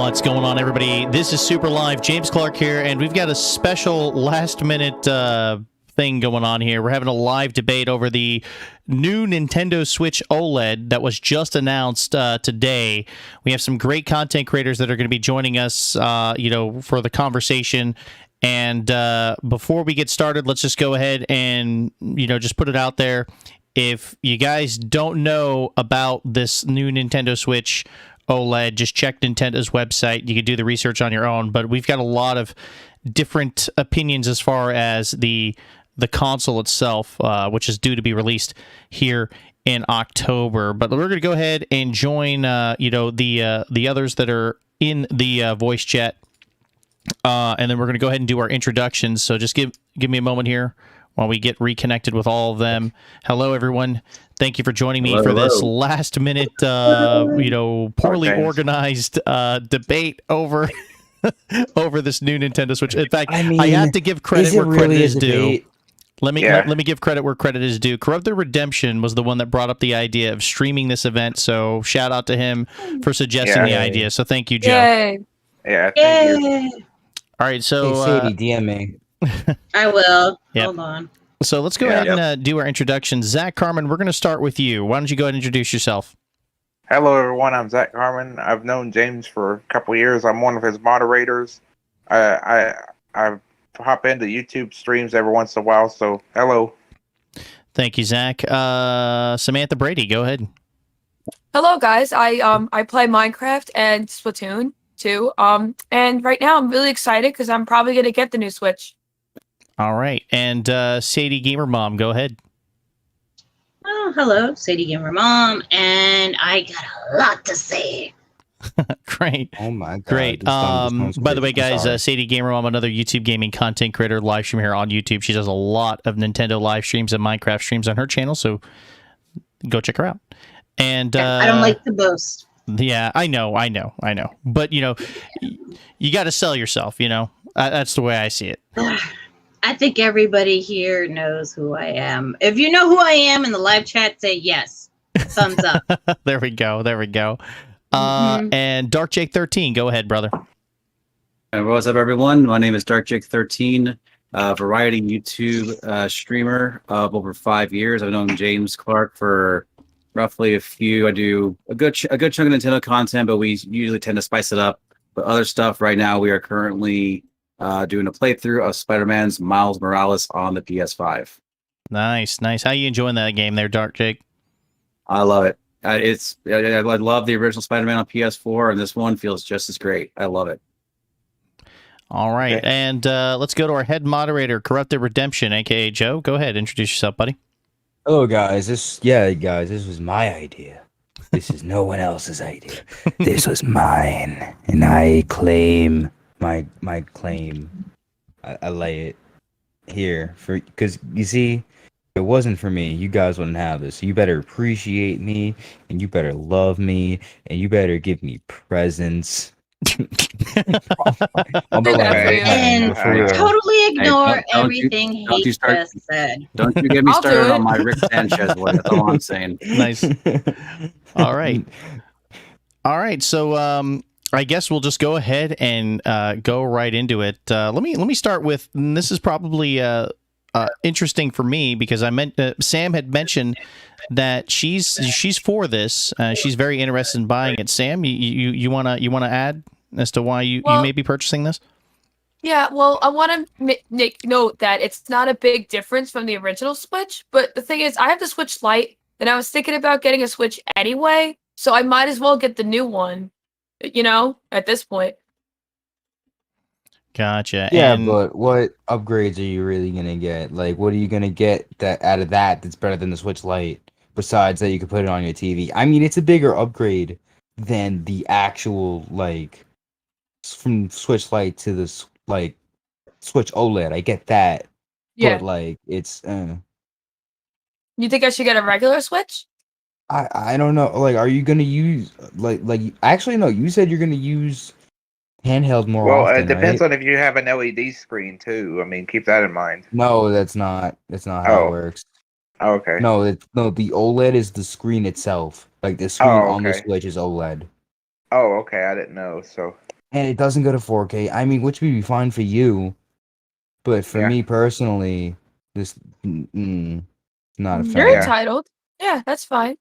What's going on, everybody? This is Super Live. James Clark here, and we've got a special last-minute thing going on here. We're having a live debate over the new Nintendo Switch OLED that was just announced today. We have some great content creators that are going to be joining us, for the conversation. And before we get started, let's just go ahead and, just put it out there. If you guys don't know about this new Nintendo Switch OLED, just check Nintendo's website. You can do the research on your own, but we've got a lot of different opinions as far as the console itself, which is due to be released here in October. But we're going to go ahead and join the others that are in the voice chat, and then we're going to go ahead and do our introductions. So just give me a moment here while we get reconnected with all of them. Hello, everyone. Thank you for joining me for this last-minute, poorly organized debate over over this new Nintendo Switch. In fact, I have to give credit where credit is due. Let me give credit where credit is due. Corrupted Redemption was the one that brought up the idea of streaming this event, so shout out to him for suggesting the idea. So thank you, Joe. Yay. Yeah, thank you. All right, so hey, Sadie, DM me. I will. Yep. Hold on. So let's go ahead and do our introductions. Zach Carmen, we're going to start with you. Why don't you go ahead and introduce yourself? Hello, everyone. I'm Zach Carmen. I've known James for a couple of years. I'm one of his moderators. I hop into YouTube streams every once in a while, so hello. Thank you, Zach. Samantha Brady, go ahead. Hello guys. I play Minecraft and Splatoon too. And right now I'm really excited because I'm probably gonna get the new Switch. All right. And Sadie Gamer Mom, go ahead. Oh, hello, Sadie Gamer Mom, and I got a lot to say. Great. Oh my god. Great. This sounds By the way, crazy. I'm guys, sorry. Sadie Gamer Mom, another YouTube gaming content creator, live stream here on YouTube. She does a lot of Nintendo live streams and Minecraft streams on her channel, so go check her out. And I don't like to boast. yeah, I know. But you got to sell yourself. That's the way I see it. I think everybody here knows who I am. If you know who I am in the live chat, say yes. Thumbs up. There we go. Mhm. And Dark Jake 13, go ahead, brother. What's up, everyone? My name is Dark Jake 13, variety YouTube streamer of over 5 years. I've known James Clark for roughly I do a good chunk of Nintendo content, but we usually tend to spice it up. But other stuff right now, we are currently doing a playthrough of Spider-Man's Miles Morales on the PS5. Nice. How you enjoying that game there, Dark Jake? I love it. I love the original Spider-Man on PS4, and this one feels just as great. I love it. All right. Okay. And let's go to our head moderator, Corrupted Redemption, aka Joe. Go ahead, introduce yourself, buddy. Hello, guys. This was my idea. This is no one else's idea. This was mine, and I claim my claim. I lay it here because you see, if it wasn't for me, you guys wouldn't have this. So you better appreciate me, and you better love me, and you better give me presents. I'm Good lying. for you. And For real. totally ignore don't you- everything don't you he start- just said. Don't you get me I'll do started it. on my Rick Sanchez voice. That's all I'm saying. Nice. All right. So I guess we'll just go ahead and go right into it. Let me start with, and this is probably interesting for me because Sam had mentioned that she's for this. She's very interested in buying it. Sam, you wanna add as to why you may be purchasing this? Yeah, well, I want to make note that it's not a big difference from the original Switch, but the thing is, I have the Switch Lite, and I was thinking about getting a Switch anyway, so I might as well get the new one, at this point. Gotcha. Yeah, And but what upgrades are you really gonna get? Like, what are you gonna get out of that's better than the Switch Lite? Besides that, you could put it on your TV. I mean, it's a bigger upgrade than the actual from Switch Lite to the Switch OLED. I get that, Yeah. but it's You think I should get a regular Switch? I don't know. Like, are you gonna use actually no? You said you're gonna use handheld more Well, often, it depends right? on if you have an LED screen too. I mean, keep that in mind. No, that's not how Oh. it works. Oh, okay. No, the OLED is the screen itself. Like the screen Oh, on the okay. Switch is OLED. Oh, okay. I didn't know. So, And it doesn't go to 4K. I mean, which would be fine for you, but for Yeah. me personally, this not a You're fan. Yeah. entitled. Yeah, that's fine.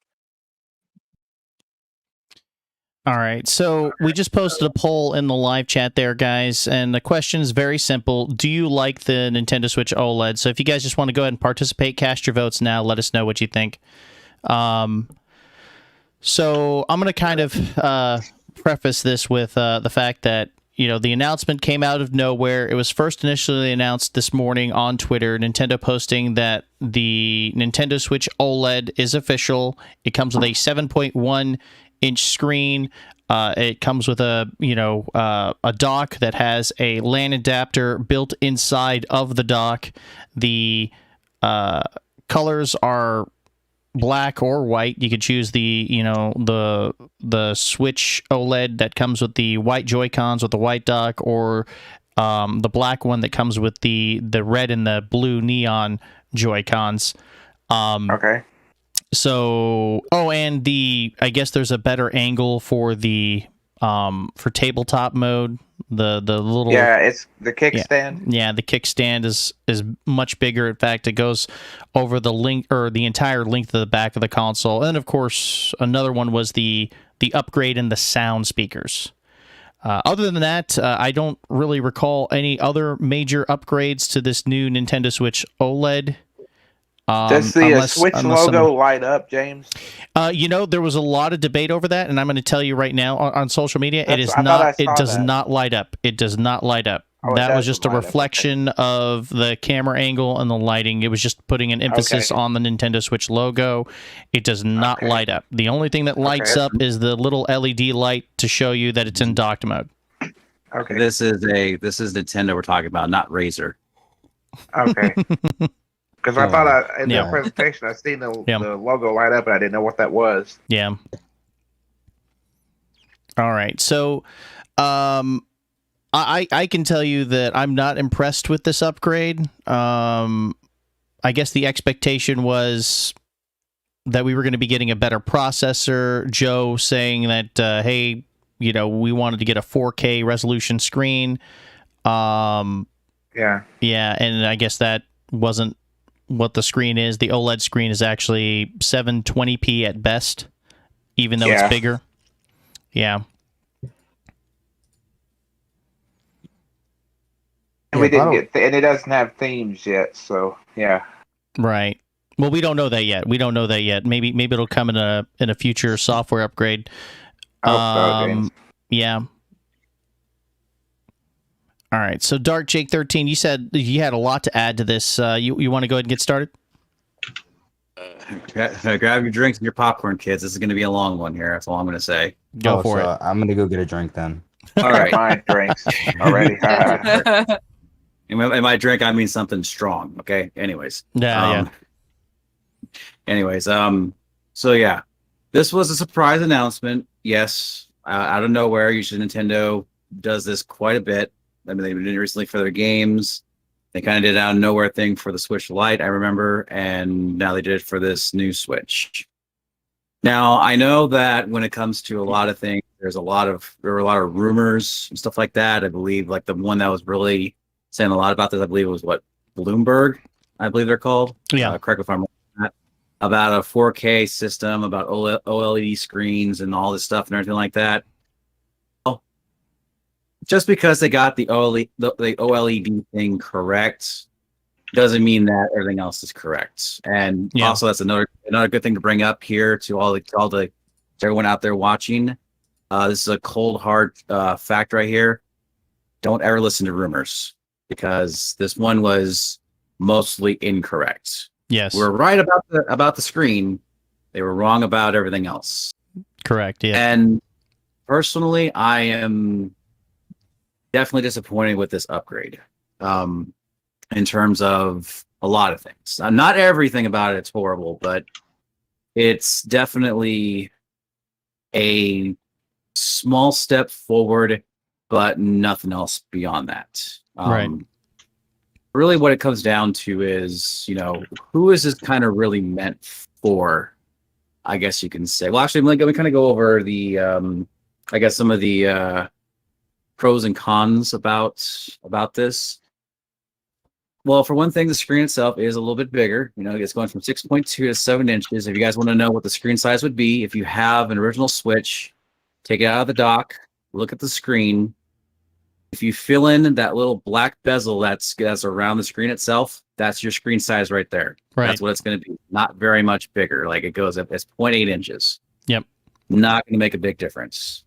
all right, so we just posted a poll in the live chat there, guys, and the question is very simple. Do you like the Nintendo Switch OLED? So if you guys just want to go ahead and participate, cast your votes now. Let us know what you think. So I'm going to kind of preface this with the fact that, the announcement came out of nowhere. It was first initially announced this morning on Twitter, Nintendo posting that the Nintendo Switch OLED is official. It comes with a 7.1-inch screen. It comes with a dock that has a LAN adapter built inside of the dock. The colors are black or white. You could choose the Switch OLED that comes with the white Joy-Cons with the white dock, or the black one that comes with the red and the blue neon Joy-Cons. okay. So, and I guess there's a better angle for the for tabletop mode. The little Yeah, it's the kickstand. yeah, the kickstand is much bigger. In fact, it goes over the the entire length of the back of the console. And of course, another one was the upgrade in the sound speakers. Other than that, I don't really recall any other major upgrades to this new Nintendo Switch OLED. Does the Switch unless logo light up, James? there was a lot of debate over that, and I'm going to tell you right now on social media, it is I thought not. I It saw does that. not light up. It does not light up. Oh, it That was doesn't just a light up, okay. reflection of the camera angle and the lighting. It was just putting an emphasis Okay. on the Nintendo Switch logo. It does not Okay. light up. The only thing that lights Okay. up is the little LED light to show you that it's in docked mode. Okay. This is Nintendo we're talking about, not Razer. Okay. Because I thought in Yeah. the presentation I seen the Yeah. logo light up, and I didn't know what that was. Yeah. All right. So, I can tell you that I'm not impressed with this upgrade. I guess the expectation was that we were going to be getting a better processor. Joe saying that, hey, we wanted to get a 4K resolution screen. Yeah. Yeah, and I guess that wasn't what the screen is. The OLED screen is actually 720p at best, even though Yeah. it's bigger. Yeah. And we didn't get, and it doesn't have themes yet. So yeah. Right. Well, we don't know that yet. Maybe it'll come in a future software upgrade. I hope so, James. Yeah. All right. So, Dark Jake 13, you said you had a lot to add to this. You want to go ahead and get started? Grab your drinks and your popcorn, kids. This is going to be a long one here. That's all I'm going to say. Go for it. I'm gonna go get a drink then. All right. Mine drinks already. In my drink, I mean something strong. Okay. Anyways. Yeah. Anyways. So yeah, this was a surprise announcement. Yes. Out of nowhere. Usually Nintendo does this quite a bit. I mean, they did it recently for their games. They kind of did out of nowhere thing for the Switch Lite, I remember, and now they did it for this new Switch. Now, I know that when it comes to a lot of things, there were a lot of rumors and stuff like that. I believe like the one that was really saying a lot about this, I believe it was Bloomberg, I believe they're called. Yeah. Correct me if I'm wrong. About a 4K system, about OLED screens and all this stuff and everything like that. Just because they got the OLED thing correct doesn't mean that everything else is correct. And also, that's another good thing to bring up here to everyone out there watching. This is a cold hard fact right here. Don't ever listen to rumors, because this one was mostly incorrect. Yes. We're right about the screen. They were wrong about everything else. Correct. Yeah. And personally, I am definitely disappointed with this upgrade. In terms of a lot of things. Not everything about it's horrible, but it's definitely a small step forward, but nothing else beyond that. Right. Really what it comes down to is, who is this kind of really meant for, I guess you can say. Well, actually, let me kind of go over the, I guess some of the pros and cons about this. Well, for one thing, the screen itself is a little bit bigger. It's going from 6.2 to 7 inches. If you guys want to know what the screen size would be, if you have an original Switch, take it out of the dock, look at the screen. If you fill in that little black bezel that's around the screen itself, that's your screen size right there. Right. That's what it's going to be. Not very much bigger. Like, it goes up, it's 0.8 inches. Yep. Not going to make a big difference.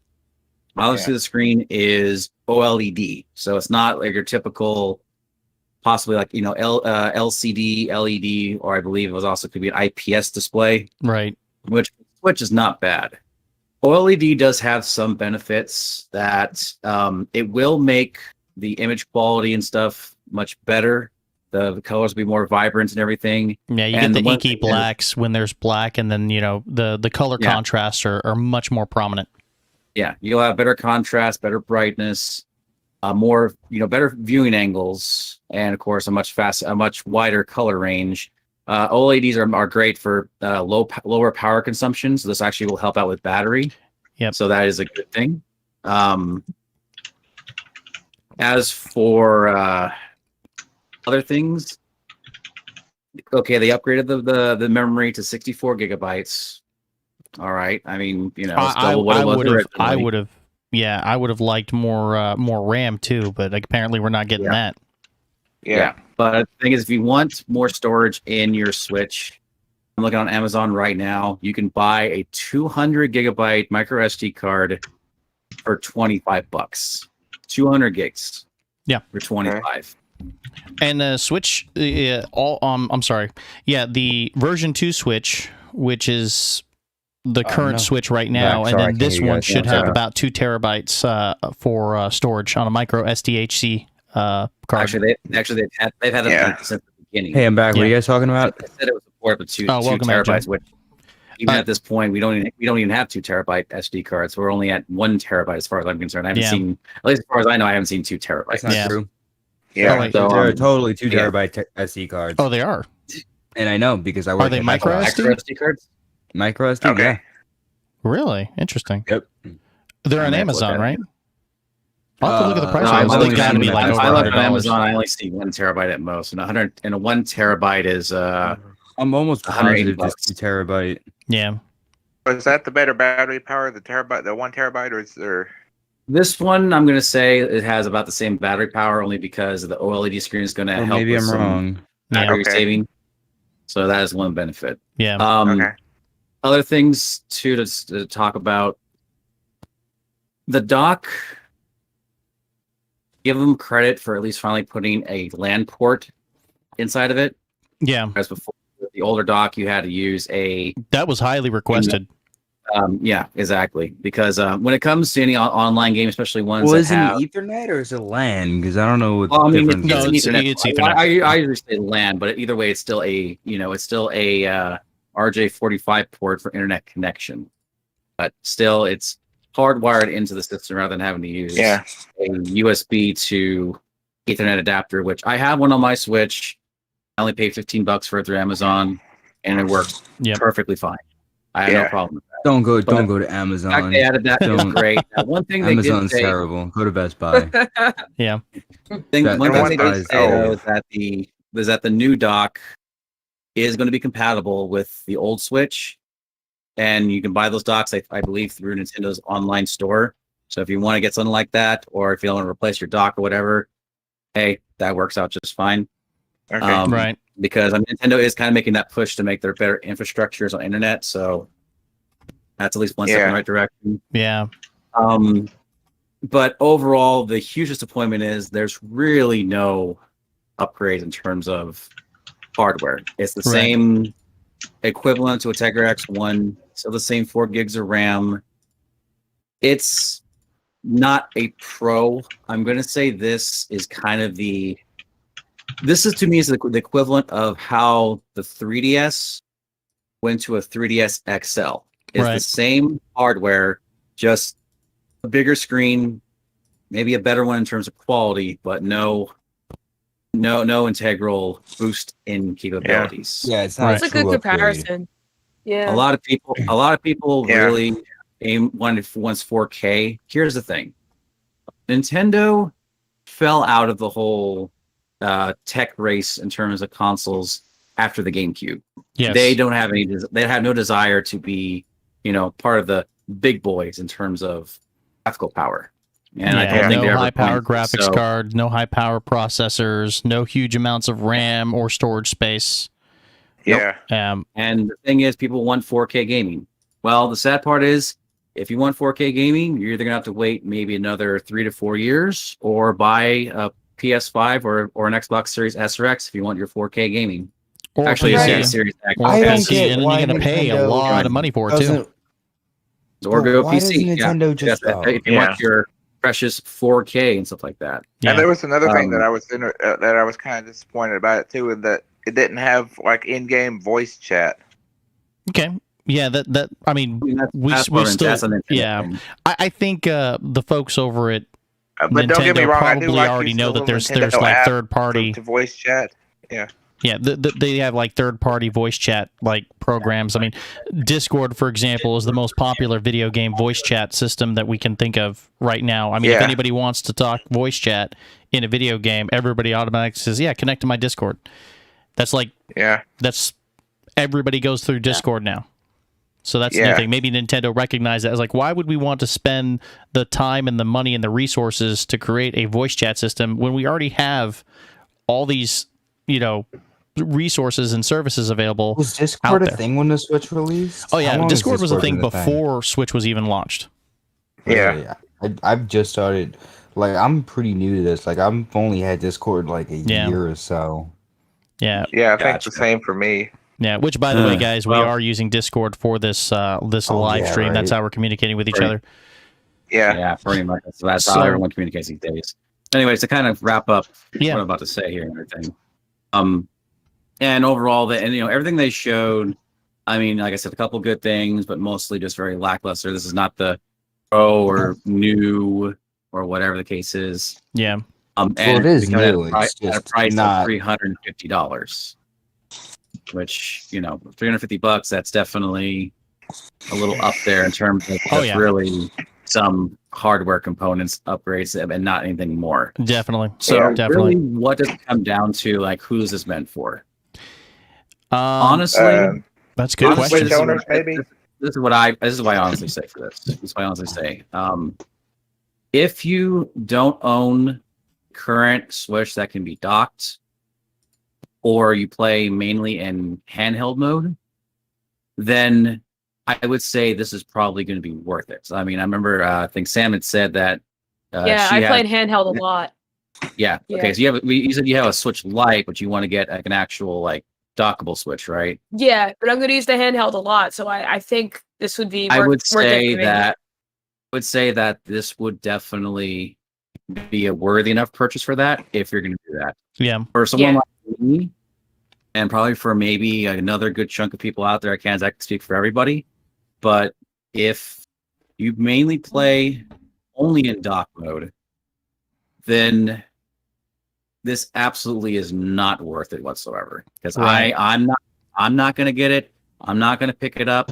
Obviously, the screen is OLED, so it's not like your typical, possibly like LCD, LED, or I believe it was also could be an IPS display. Right. Which is not bad. OLED does have some benefits that it will make the image quality and stuff much better. The colors will be more vibrant and everything. Yeah, you And get the one inky thing is- blacks when there's black, and then the color contrasts are much more prominent. Yeah, you'll have better contrast, better brightness, more better viewing angles, and of course a much wider color range. OLEDs are great for lower power consumption, so this actually will help out with battery. Yep. So that is a good thing. As for other things, okay, they upgraded the memory to 64 gigabytes. All right. I mean, it's double what it was originally. I would have liked more RAM too, but apparently we're not getting that. Yeah. But the thing is, if you want more storage in your Switch, I'm looking on Amazon right now. You can buy a 200 gigabyte micro SD card for $25. 200 gigs. Yeah. For 25. And Switch, I'm sorry. Yeah, the version 2 Switch, which is the current no. Switch right now, Back, and sorry, I then can't this hear you one guys. should Yeah, have sorry. about 2 terabytes for storage on a micro SDHC card. Actually, they've had it Yeah. since the beginning. Hey, I'm back. What are Yeah. you guys talking about? They said it was supported with two welcome back, terabytes, Joe. which even Uh, at this point we don't even have 2 terabyte SD cards. We're only at 1 terabyte as far as I'm concerned. I haven't Yeah. seen, at least as far as I know, I haven't seen 2 terabytes. That's not Yeah. true. Yeah. Oh, wait. So, They're totally 2 yeah. terabyte SD cards. Oh, they are. And I know because I work they at micro Best Buy. SD? Micro SD cards. Micro SD, Okay. yeah. Really interesting. Yep. They're I on may have to look Amazon, at it. right? I'll have to look at the price. No, of I've those. only They got to seen be them like at over I look on $100. Amazon. I only see 1 terabyte at most, and 1 terabyte is I'm almost 180 positive this bucks. 2 terabyte. Yeah. Was that the better battery power, the 1 terabyte, or is there? This one. I'm going to say it has about the same battery power, only because the OLED screen is going to Or help. maybe with I'm some wrong. battery Okay. saving. So that is one benefit. Yeah. Okay. Other things too to talk about. The dock. Give them credit for at least finally putting a LAN port inside of it. Yeah. Whereas before, with the older dock, you had to use a That was highly requested. yeah, exactly. Because when it comes to any online game, especially ones Well, that is it have, an Ethernet or is it LAN? Because I don't know what well, I mean, difference. No, it's an it's Ethernet. Ethernet. I usually say LAN, but either way, it's still a RJ45 port for internet connection. But still, it's hardwired into the system rather than having to use Yeah. a USB to Ethernet adapter, which I have one on my Switch. I only paid $15 for it through Amazon, and it works Yep. perfectly fine. I have no Yeah. problem with that. Don't go to The fact Amazon. they added that is Don't. great. Now, one thing they Amazon's did say, terrible. Go to Best Buy. Yeah. one That- thing that they one did does- say though, is that the new dock is going to be compatible with the old Switch, and you can buy those docks, I believe, through Nintendo's online store. So if you want to get something like that, or if you want to replace your dock or whatever, hey, that works out just fine. Okay. Right. Because Nintendo is kind of making that push to make their better infrastructures on internet. So that's at least one step in Yeah. the right direction. Yeah. But overall, the huge disappointment is there's really no upgrades in terms of hardware. It's the Right. same equivalent to a Tegra X1, still the same 4 gigs of RAM. It's not a pro. I'm going to say this is kind of this is to me is the equivalent of how the 3DS went to a 3DS XL. It's Right. the same hardware, just a bigger screen, maybe a better one in terms of quality, but no integral boost in capabilities. Yeah, it's not Right. That's a good true upgrade. comparison. Yeah. A lot of people Yeah. really wants 4K. Here's the thing. Nintendo fell out of the whole tech race in terms of consoles after the GameCube. Yes. They don't have they have no desire to be, part of the big boys in terms of graphical power. And I don't think no they ever high power planned to. graphics So, card, no high power processors, no huge amounts of RAM or storage space. Yeah. And the thing is, people want 4K gaming. Well, the sad part is, if you want 4K gaming, you're either gonna have to wait maybe another 3 to 4 years, or buy a PS5 or an Xbox Series S or X if you want your 4K gaming. Or Actually, PC. a Series X. Or I don't PC, get and then why you're going to pay a Nintendo lot of money for it, too. Doesn't- Or But go why PC. doesn't Nintendo just- if you Yeah. want your precious 4K and stuff like that. Yeah. And there was another thing that Um, I was kind of disappointed about it too, in that it didn't have like in-game voice chat. Okay. Yeah, that I mean, I mean, we that's still that's a Nintendo yeah. thing. I think the folks over at But don't get me Nintendo wrong, I do probably like already using know the that there's little Nintendo like app third party. to voice chat. Yeah, they have like third party voice chat like programs. I mean, Discord, for example, is the most popular video game voice chat system that we can think of right now. I mean, if Yeah. anybody wants to talk voice chat in a video game, everybody automatically says, "Yeah, connect to my Discord." That's like Yeah. that's everybody goes through Discord now. So that's the new Yeah. thing. Maybe Nintendo recognized that as like, why would we want to spend the time and the money and the resources to create a voice chat system when we already have all these, resources and services available. Was Discord out a there. thing when the Switch released? Oh How yeah, long has Discord was a thing been before Switch was even launched. Yeah. I've just started. Like, I'm pretty new to this. Like, I've only had Discord like a Yeah. year or so. Yeah. Yeah, I think Gotcha. the same for me. Yeah, which by the way, guys, we Well- are using Discord for this live yeah, stream. That's right. how we're communicating with each Right. other. Yeah. Yeah, pretty much. That's So- how everyone communicates these days. Anyways, to kind of wrap up Yeah. what I'm about to say here and everything. And overall, everything they showed. I mean, like I said, a couple good things, but mostly just very lackluster. This is not the pro or new or whatever the case is. Yeah. And it is coming new, at it's a just price not- of $350, which $350. That's definitely a little up there in terms of Oh, just yeah. really some hardware components upgrades and not anything more. Definitely. So definitely. really, what does it come down to? Like, who's this meant for? Honestly, Honestly, that's a good honestly, question. Switch owners, maybe? This is what I honestly say for this. This is what I honestly say. If you don't own current Switch that can be docked, or you play mainly in handheld mode, then I would say this is probably going to be worth it. I mean, I remember I think Sam had said that. Yeah, she I had- played handheld a lot. Yeah. Yeah. Okay. So you said you have a Switch Lite, but you want to get like an actual like dockable Switch, right? Yeah, but I'm going to use the handheld a lot, so I think this would be I would worth it say for me. that this would definitely be a worthy enough purchase for that if you're going to do that. Yeah. For someone Yeah. like me, and probably for maybe another good chunk of people out there, I can't exactly speak for everybody, but if you mainly play only in dock mode, then this absolutely is not worth it whatsoever. Because Right. I'm not gonna get it. I'm not gonna pick it up.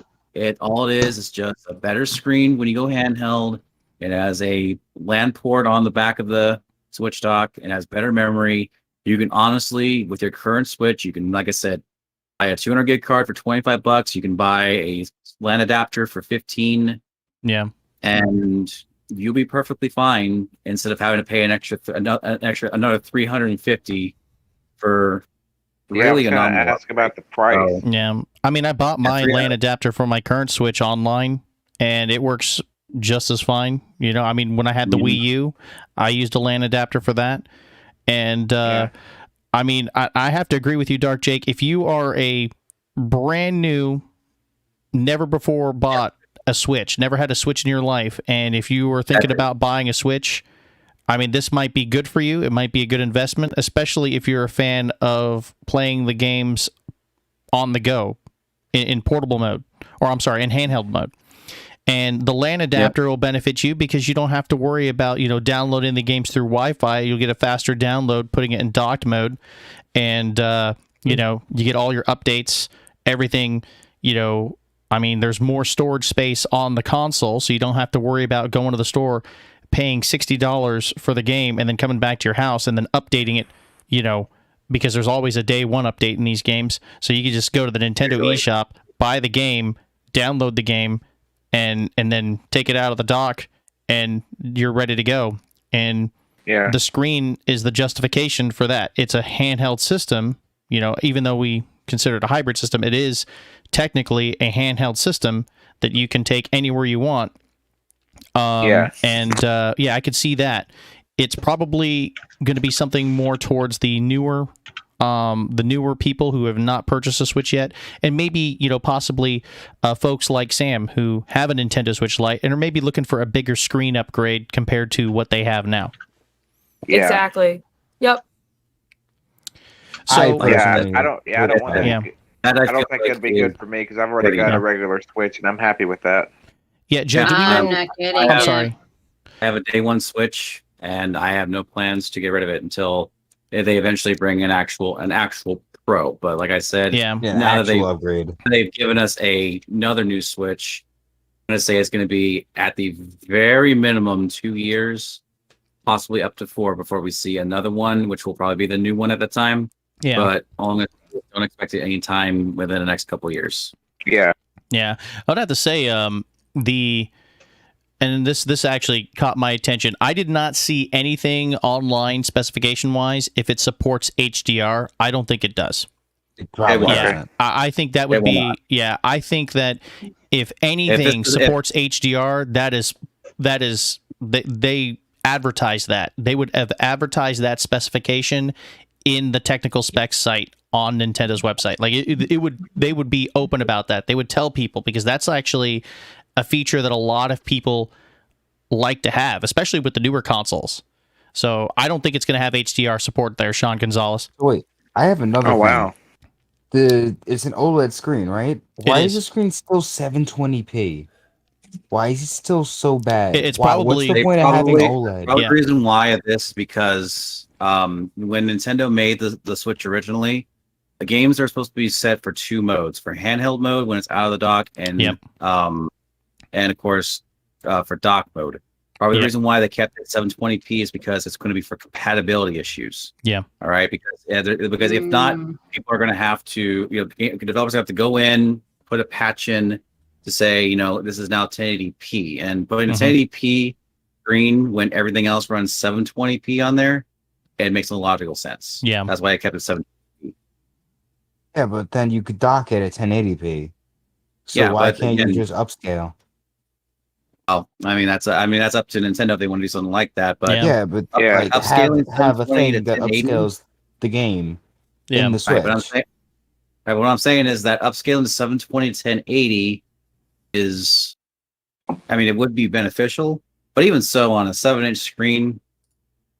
All it is just a better screen when you go handheld. It has a LAN port on the back of the Switch dock. It has better memory. You can honestly, with your current Switch, you can, like I said, buy a 200 gig card for $25. You can buy a LAN adapter for 15, Yeah. and you'll be perfectly fine instead of having to pay another 350 for Yeah, really I an was gonna envelope. ask about the price. So, Yeah. I mean, I bought my Yeah. LAN adapter for my current Switch online, and it works just as fine. I mean, when I had the Mhm. Wii U, I used a LAN adapter for that. And, Yeah. I mean, I have to agree with you, Dark Jake. If you are a brand new, never before bought a Switch, never had a Switch in your life, and if you were thinking about buying a Switch, I mean, this might be good for you. It might be a good investment, especially if you're a fan of playing the games on the go in portable mode, or I'm sorry, in handheld mode. And the LAN adapter will benefit you because you don't have to worry about, downloading the games through Wi-Fi. You'll get a faster download putting it in docked mode, and you get all your updates, everything. I mean, there's more storage space on the console, so you don't have to worry about going to the store, paying $60 for the game, and then coming back to your house and then updating it. Because there's always a day one update in these games, so you can just go to the Nintendo eShop, buy the game, download the game, and then take it out of the dock, and you're ready to go. And Yeah. the screen is the justification for that. It's a handheld system. Even though we consider it a hybrid system, it is technically a handheld system that you can take anywhere you want. Yeah. And I could see that. It's probably going to be something more towards the newer people who have not purchased a Switch yet, and maybe possibly folks like Sam who have a Nintendo Switch Lite and are maybe looking for a bigger screen upgrade compared to what they have now. Yeah. Exactly. Yep. So I personally don't want to. Yeah. that I feel don't think like it'd be is- good for me because I've already got Yeah. a regular Switch and I'm happy with that. yeah, Joe, do we I'm know? not kidding. Oh, I'm yeah. sorry. I have a day one Switch, and I have no plans to get rid of it until they eventually bring an actual Pro. But like I said, Yeah. Yeah, Now that actual upgrade. they've given us another new Switch. I'm going to say it's going to be at the very minimum 2 years, possibly up to 4 before we see another one, which will probably be the new one at the time. Yeah. But don't expect it any time within the next couple of years. Yeah. Yeah, I'd have to say and this actually caught my attention. I did not see anything online specification wise if it supports HDR. I don't think it does. It probably will. Yeah, doesn't. I think that would It will be. not. Yeah, I think that if anything If supports HDR, that is they advertise that. They would have advertised that specification in the technical specs site on Nintendo's website. Like they would be open about that. They would tell people, because that's actually a feature that a lot of people like to have, especially with the newer consoles. So I don't think it's going to have HDR support there, Sean Gonzalez. Wait, I have another. Oh thing. wow. It's an OLED screen, right? Why It is the is. screen still 720p? Why is it still so bad? It's Why, probably- what's the point of having OLED? Probably Yeah. the reason why of this because when Nintendo made the Switch originally, the games are supposed to be set for two modes: for handheld mode when it's out of the dock, and Yep. and of course for dock mode. Probably Yeah. the reason why they kept it 720p is because it's going to be for compatibility issues. Yeah. All right, because if not, people are going to have to, developers have to go in, put a patch in to say, this is now 1080p, and putting a Mhm. 1080p screen when everything else runs 720p on there, it makes no logical sense. Yeah. That's why I kept it 7. Yeah, but then you could dock it at 1080p. So Yeah, why but can't again- you just upscale? Oh, that's up to Nintendo if they want to do something like that. But Yeah. Yeah, but Yeah. like Upscaling have a 720 to thing that 1080? upscales the game Yeah. in the Switch. Right, what I'm saying is that upscaling to 720 to 1080 is, it would be beneficial, but even so, on a 7-inch screen,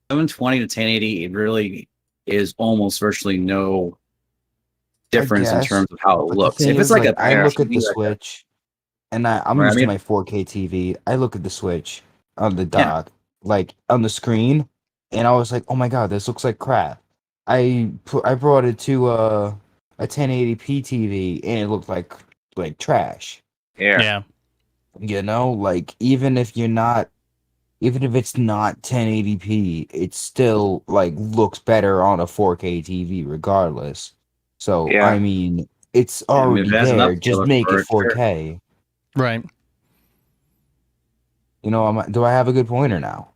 720 to 1080, it really is almost virtually no difference in guess, terms of how it But the looks. thing If it's is, like a I look at TV the like Switch, and I'm Right, I used to mean- my 4K TV. I look at the Switch on the Yeah. dock, like on the screen, and I was like, "Oh my god, this looks like crap." I brought it to a 1080p TV, and it looked like trash. Yeah. Like even if it's not 1080p, it still like looks better on a 4K TV regardless. So Yeah. I mean, it's Yeah, already if it has an there. upscaler Just make for it it, sure. 4K. Right. Do I have a good pointer now?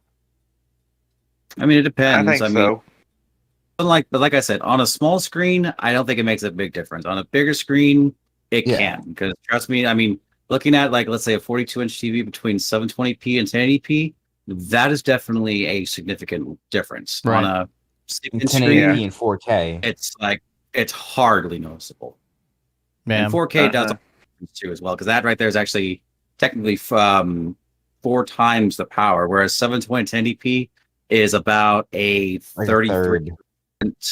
It depends. I think so. But like I said, on a small screen, I don't think it makes a big difference. On a bigger screen, it Yeah. can. Because trust me, looking at let's say a 42-inch TV between 720p and 1080p, that is definitely a significant difference. Right. On a In 6-inch 1080p screen, and 4K. it's hardly noticeable. Man. And 4K does Uh-huh. too as well, because that right there is actually technically 4 times the power, whereas 720 1080p is about a Like a 33% third.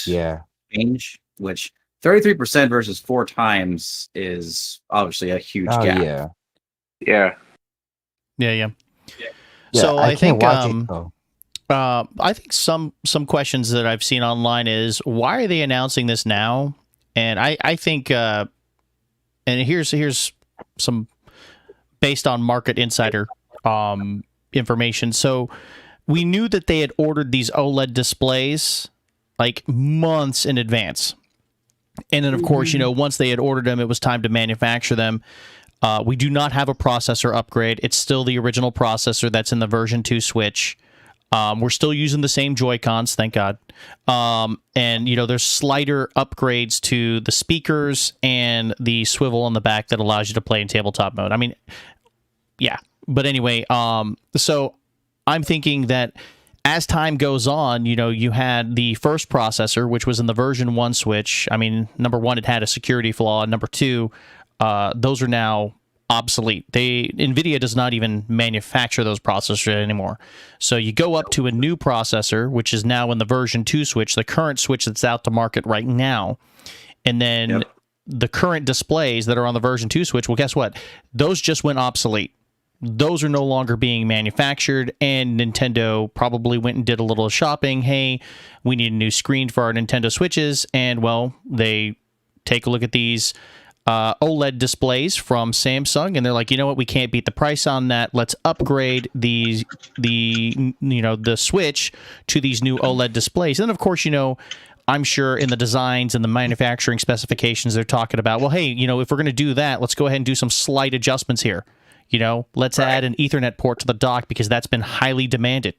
Yeah. change, which 33% versus 4 times is obviously a huge Oh gap. yeah. Yeah. Yeah. Yeah, So I I can't think watch it though. I think some questions that I've seen online is, why are they announcing this now? And I think and here's some based on market insider information. So we knew that they had ordered these OLED displays like months in advance. And then of course, once they had ordered them, it was time to manufacture them. We do not have a processor upgrade. It's still the original processor that's in the version 2 Switch. We're still using the same Joy-Cons, thank God. And, there's slighter upgrades to the speakers and the swivel on the back that allows you to play in tabletop mode. Yeah. But anyway, so I'm thinking that as time goes on, you had the first processor, which was in the version 1 Switch. Number one, it had a security flaw. And number two, those are now obsolete. NVIDIA does not even manufacture those processors anymore. So you go up to a new processor, which is now in the version 2 Switch, the current Switch that's out to market right now. And then the current displays that are on the version 2 Switch, well, guess what? Those just went obsolete. Those are no longer being manufactured, and Nintendo probably went and did a little shopping. Hey, we need a new screen for our Nintendo Switches, and, well, they take a look at these OLED displays from Samsung, and they're like, you know what, we can't beat the price on that. Let's upgrade the Switch to these new OLED displays. And then, of course, I'm sure in the designs and the manufacturing specifications, they're talking about, well, hey, if we're going to do that, let's go ahead and do some slight adjustments here. Let's add an Ethernet port to the dock because that's been highly demanded.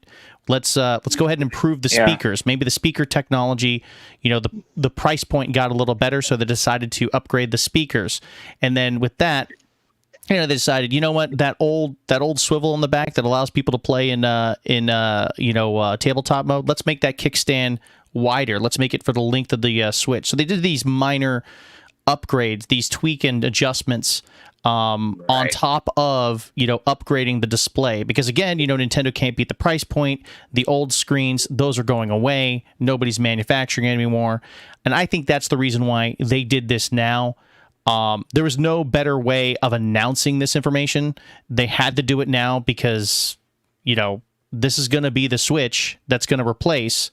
Let's go ahead and improve the speakers. Maybe the speaker technology, the price point got a little better, so they decided to upgrade the speakers. And then with that, they decided, that old swivel in the back that allows people to play in tabletop mode. Let's make that kickstand wider. Let's make it for the length of the Switch. So they did these minor upgrades, these tweak and adjustments on top of upgrading the display, because again, Nintendo can't beat the price point. The old screens, those are going away. Nobody's manufacturing anymore, and I think that's the reason why they did this now. There was no better way of announcing this information. They had to do it now because this is going to be the Switch that's going to replace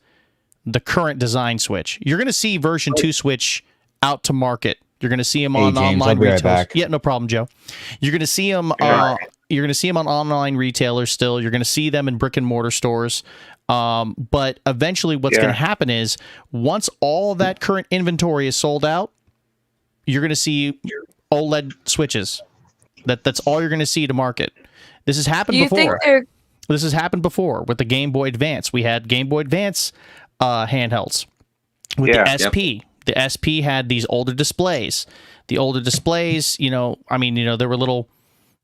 the current design Switch. You're going to see version 2 Switch out to market. You're going to see them on James, online I'll be right retailers. back. Yeah, no problem, Joe. You're going to see them. You're going to see them on online retailers still. You're going to see them in brick and mortar stores. But eventually, what's going to happen is once all that current inventory is sold out, you're going to see OLED Switches. That's all you're going to see to market. This has happened before. This has happened before with the Game Boy Advance. We had Game Boy Advance handhelds with the SP. Yep. The SP had these older displays. The older displays, they were little,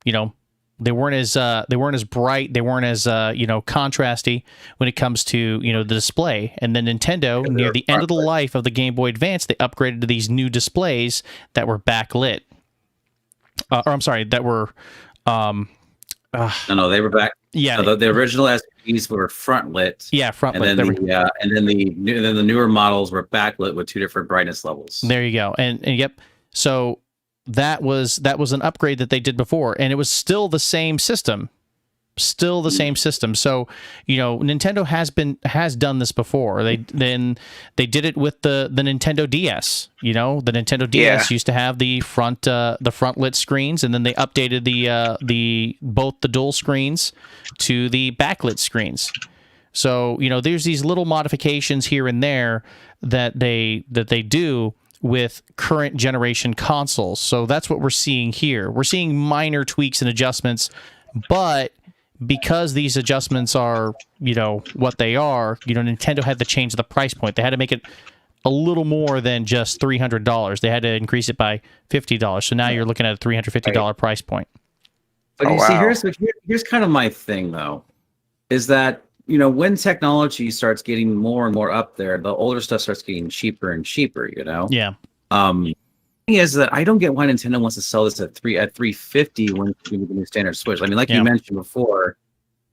they weren't as bright, they weren't as contrasty when it comes to the display. And then Nintendo, near the end of the life of the Game Boy Advance, they upgraded to these new displays that were backlit. That were No, they were back. Yeah, so the original SPs were front lit. Yeah, front lit. And then the newer models were backlit with 2 different brightness levels. There you go. And yep. So that was an upgrade that they did before, and it was still the same system. Same system. So, Nintendo has done this before. They did it with the Nintendo DS. The Nintendo DS used to have the front lit screens, and then they updated both the dual screens to the backlit screens. So, there's these little modifications here and there that they do with current generation consoles. So that's what we're seeing here. We're seeing minor tweaks and adjustments, but because these adjustments are, what they are, Nintendo had to change the price point. They had to make it a little more than just $300. They had to increase it by $50. So now you're looking at a $350 price point. But see, here's kind of my thing, though, is that, when technology starts getting more and more up there, the older stuff starts getting cheaper and cheaper, Yeah. Thing is that I don't get why Nintendo wants to sell this at $350 when it's the new standard Switch. I mean, you mentioned before,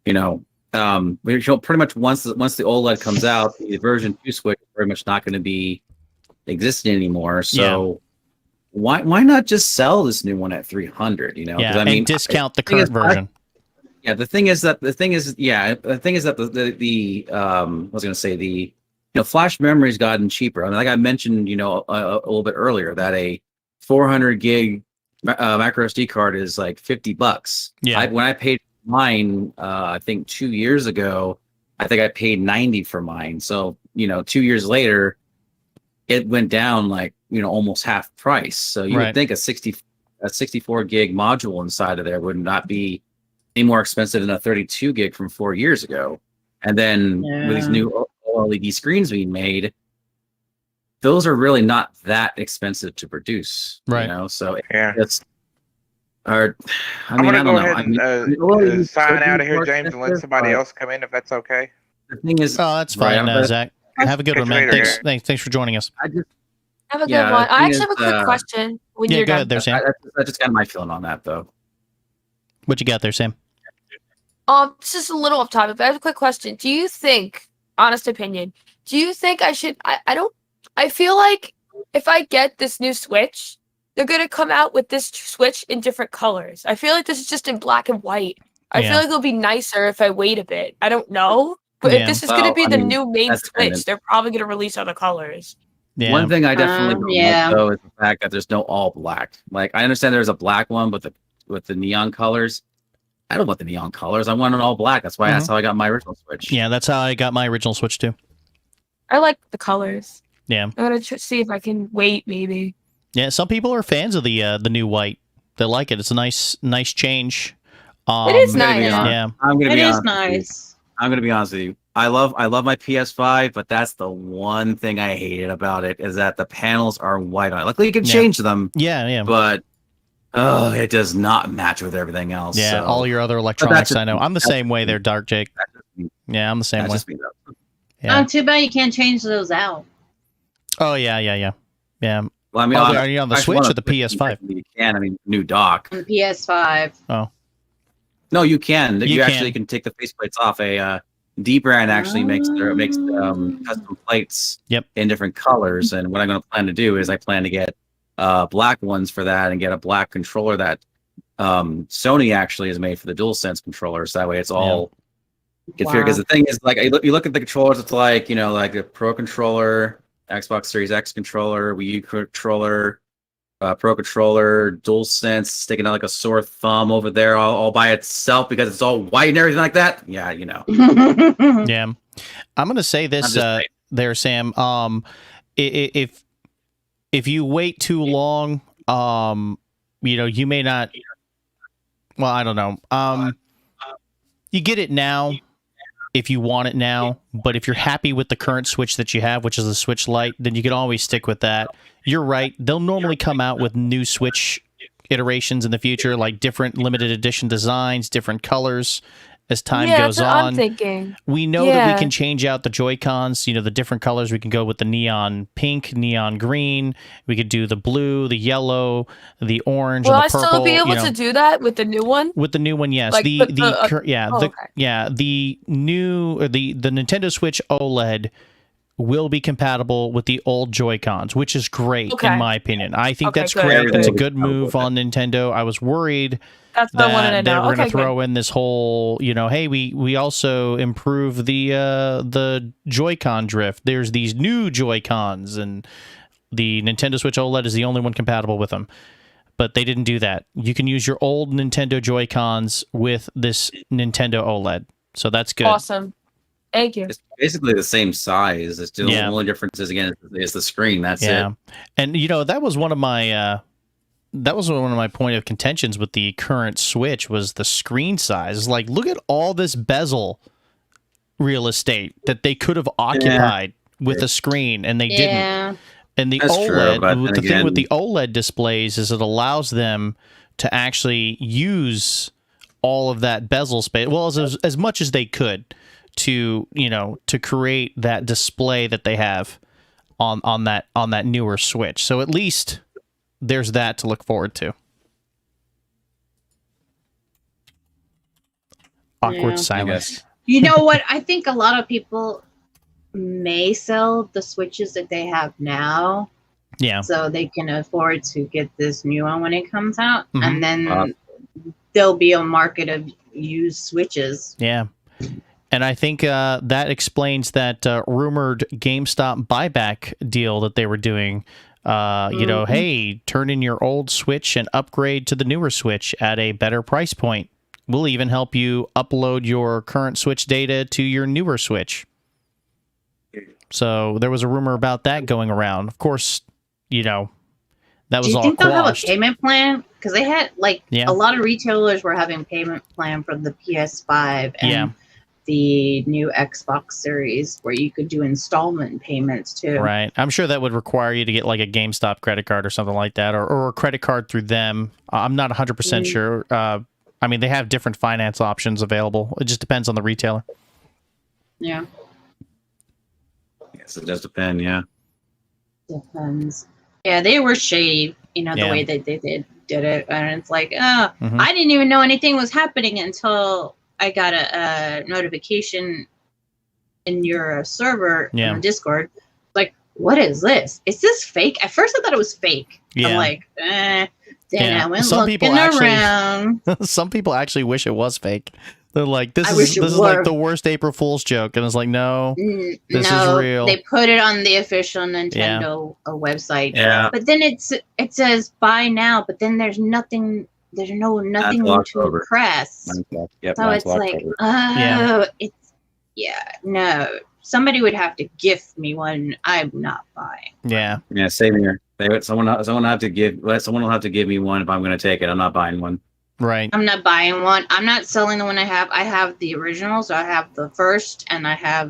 pretty much once the OLED comes out, the version 2 Switch is very much not going to be existing anymore. So why not just sell this new one at $300? And discount the current version. The thing is that the flash memory's gotten cheaper. I mean, like I mentioned, a little bit earlier, that a 400 gig micro SD card is like $50. Yeah. When I paid mine, I think 2 years ago, I think I paid $90 for mine. So 2 years later, it went down like almost half price. So you would think a 64 gig module inside of there would not be any more expensive than a 32 gig from 4 years ago. And then with these new OLED screens being made, those are really not that expensive to produce, So it's hard. I'm gonna go ahead and sign out of here, James, and let somebody else come in if that's okay. The thing is, that's fine, Zach. Have a good one, man. Thanks for joining us. Have a good one. I actually have a quick question. When you're go done. ahead there, Sam. I just got my feeling on that, though. What you got there, Sam? It's just a little off topic, but I have a quick question. Do you think, honest opinion, do you think I should? I feel like if I get this new Switch, they're gonna come out with this Switch in different colors. I feel like this is just in black and white. I feel like it'll be nicer if I wait a bit. I don't know, but if this is gonna be the new main Switch, they're probably gonna release other colors. Yeah. One thing I definitely don't like, though, is the fact that there's no all black. Like, I understand there's a black one, but with the neon colors, I don't want the neon colors. I want it all black. That's why that's how I got my original Switch. Yeah, that's how I got my original Switch too. I like the colors. Yeah, I'm gonna see if I can wait. Maybe. Yeah, some people are fans of the new white. They like it. It's a nice change It is I'm gonna be nice. honest. Yeah. I'm gonna It be is honest with you. nice. I'm gonna be honest with you. I love my PS5, but that's the one thing I hated about it is that the panels are white on it. Luckily, you can Yeah. change them, Yeah. but it does not match with everything else. Yeah. so. All your other electronics, just I know. me. I'm the That's same just way me. there, Dark Jake. That's just me. Yeah, I'm the same That's way. just me, though. Yeah. Oh, too bad you can't change those out. Oh, yeah. Yeah. Well, I mean, Are you on the actually, Switch one or of the PS5? actually, you can. I mean, new dock. On PS5. No, you can. You You can. actually can take the faceplates off. A D brand actually makes Oh. custom plates. Yep. In different colors. And what I'm going to plan to do is I plan to get black ones for that and get a black controller that Sony actually has made for the DualSense controllers. That way, it's all configured. Because the thing is, like, you look at the controllers, it's like like a Pro controller, Xbox Series X controller, Wii U controller. Pro controller, DualSense sticking out like a sore thumb over there all by itself because it's all white and everything like that. Yeah, Yeah. I'm gonna say this there, Sam. If you wait too long, you may not. Well, I don't know. You get it now if you want it now, but if you're happy with the current Switch that you have, which is the Switch Lite, then you can always stick with that. You're right. They'll normally come out with new Switch iterations in the future, like different limited edition designs, different colors as time goes that's what on. I'm thinking. We know that we can change out the Joy-Cons, the different colors. We can go with the neon pink, neon green. We could do the blue, the yellow, the orange, Will and I the purple. still be able to do that with the new one? With the new one, yes. Like the new the Nintendo Switch OLED will be compatible with the old Joy-Cons, which is great in my opinion. I think that's good. great. That's a Everything good move on Nintendo. I was worried That's what I wanted to that they know. were going to Okay, throw in this whole, hey, we also improve the Joy-Con drift. There's these new Joy-Cons, and the Nintendo Switch OLED is the only one compatible with them. But they didn't do that. You can use your old Nintendo Joy-Cons with this Nintendo OLED, so that's good. Awesome. Thank you. It's basically the same size. It's just the only difference is again is the screen. That's it. And that was one of my point of contentions with the current Switch was the screen size. Like, look at all this bezel real estate that they could have occupied with a screen, and they didn't. And the OLED, the thing with the OLED displays is it allows them to actually use all of that bezel space, well, as much as they could, to create that display that they have on that newer Switch. So at least there's that to look forward to. Awkward silence. You know what? I think a lot of people may sell the Switches that they have now. Yeah. So they can afford to get this new one when it comes out. Mm-hmm. And then there'll be a market of used Switches. Yeah. And I think that explains that rumored GameStop buyback deal that they were doing. Hey, turn in your old Switch and upgrade to the newer Switch at a better price point. We'll even help you upload your current Switch data to your newer Switch. So there was a rumor about that going around. Of course, that was all quashed. Do you think they'll have a payment plan? Because they had, a lot of retailers were having payment plan for the PS5 and the new Xbox Series where you could do installment payments too. Right. I'm sure that would require you to get like a GameStop credit card or something like that, or a credit card through them. I'm not 100% sure. I mean, they have different finance options available. It just depends on the retailer. Yeah. Yes, it does depend, yeah. Depends. Yeah, they were shady, the way that they did it. And it's like, I didn't even know anything was happening until I got a notification in your server on Discord. Like, what is this? Is this fake? At first I thought it was fake. Yeah. I'm like, then I went looking around. Some people actually wish it was fake. They're like, this is like the worst April Fool's joke. And it's like, no, this is real. They put it on the official Nintendo website. Yeah. But then it says buy now, but then there's nothing to press. Yep, so it's like, no. Somebody would have to gift me one. I'm not buying. Yeah. Yeah, same here. Someone will have to give me one if I'm going to take it. I'm not buying one. Right. I'm not buying one. I'm not selling the one I have. I have the original, so I have the first, and I have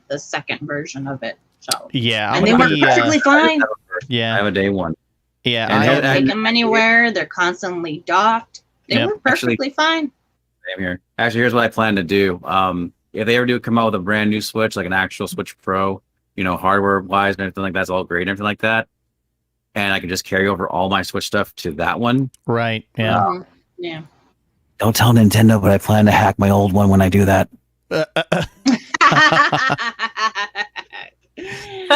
the second version of it. So Yeah. and they work perfectly fine. I Yeah. have a day one. Yeah. And I don't I- take them anywhere. They're constantly docked. They Yep. work perfectly fine. Same here. Actually, here's what I plan to do. If they ever do come out with a brand new Switch, like an actual Switch Pro, hardware wise and everything like that's all great and everything like that, and I can just carry over all my Switch stuff to that one. Right. Yeah. Mhm. Yeah. Don't tell Nintendo, but I plan to hack my old one when I do that.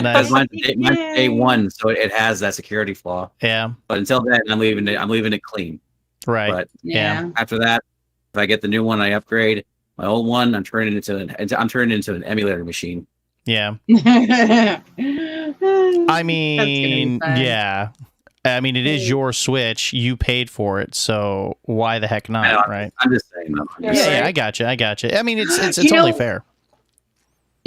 Nice. Mine's day one, so it has that security flaw. Yeah. But until then, I'm leaving it clean. Right. But Yeah. after that, if I get the new one, I upgrade my old one. I'm turning it into an emulator machine. Yeah. I I mean, fun. yeah. I mean, it is your Switch. You paid for it, so why the heck I know, not, right? I'm just saying. Though. I'm just Yeah, saying. I got you. I got you. I mean, it's You only know- fair.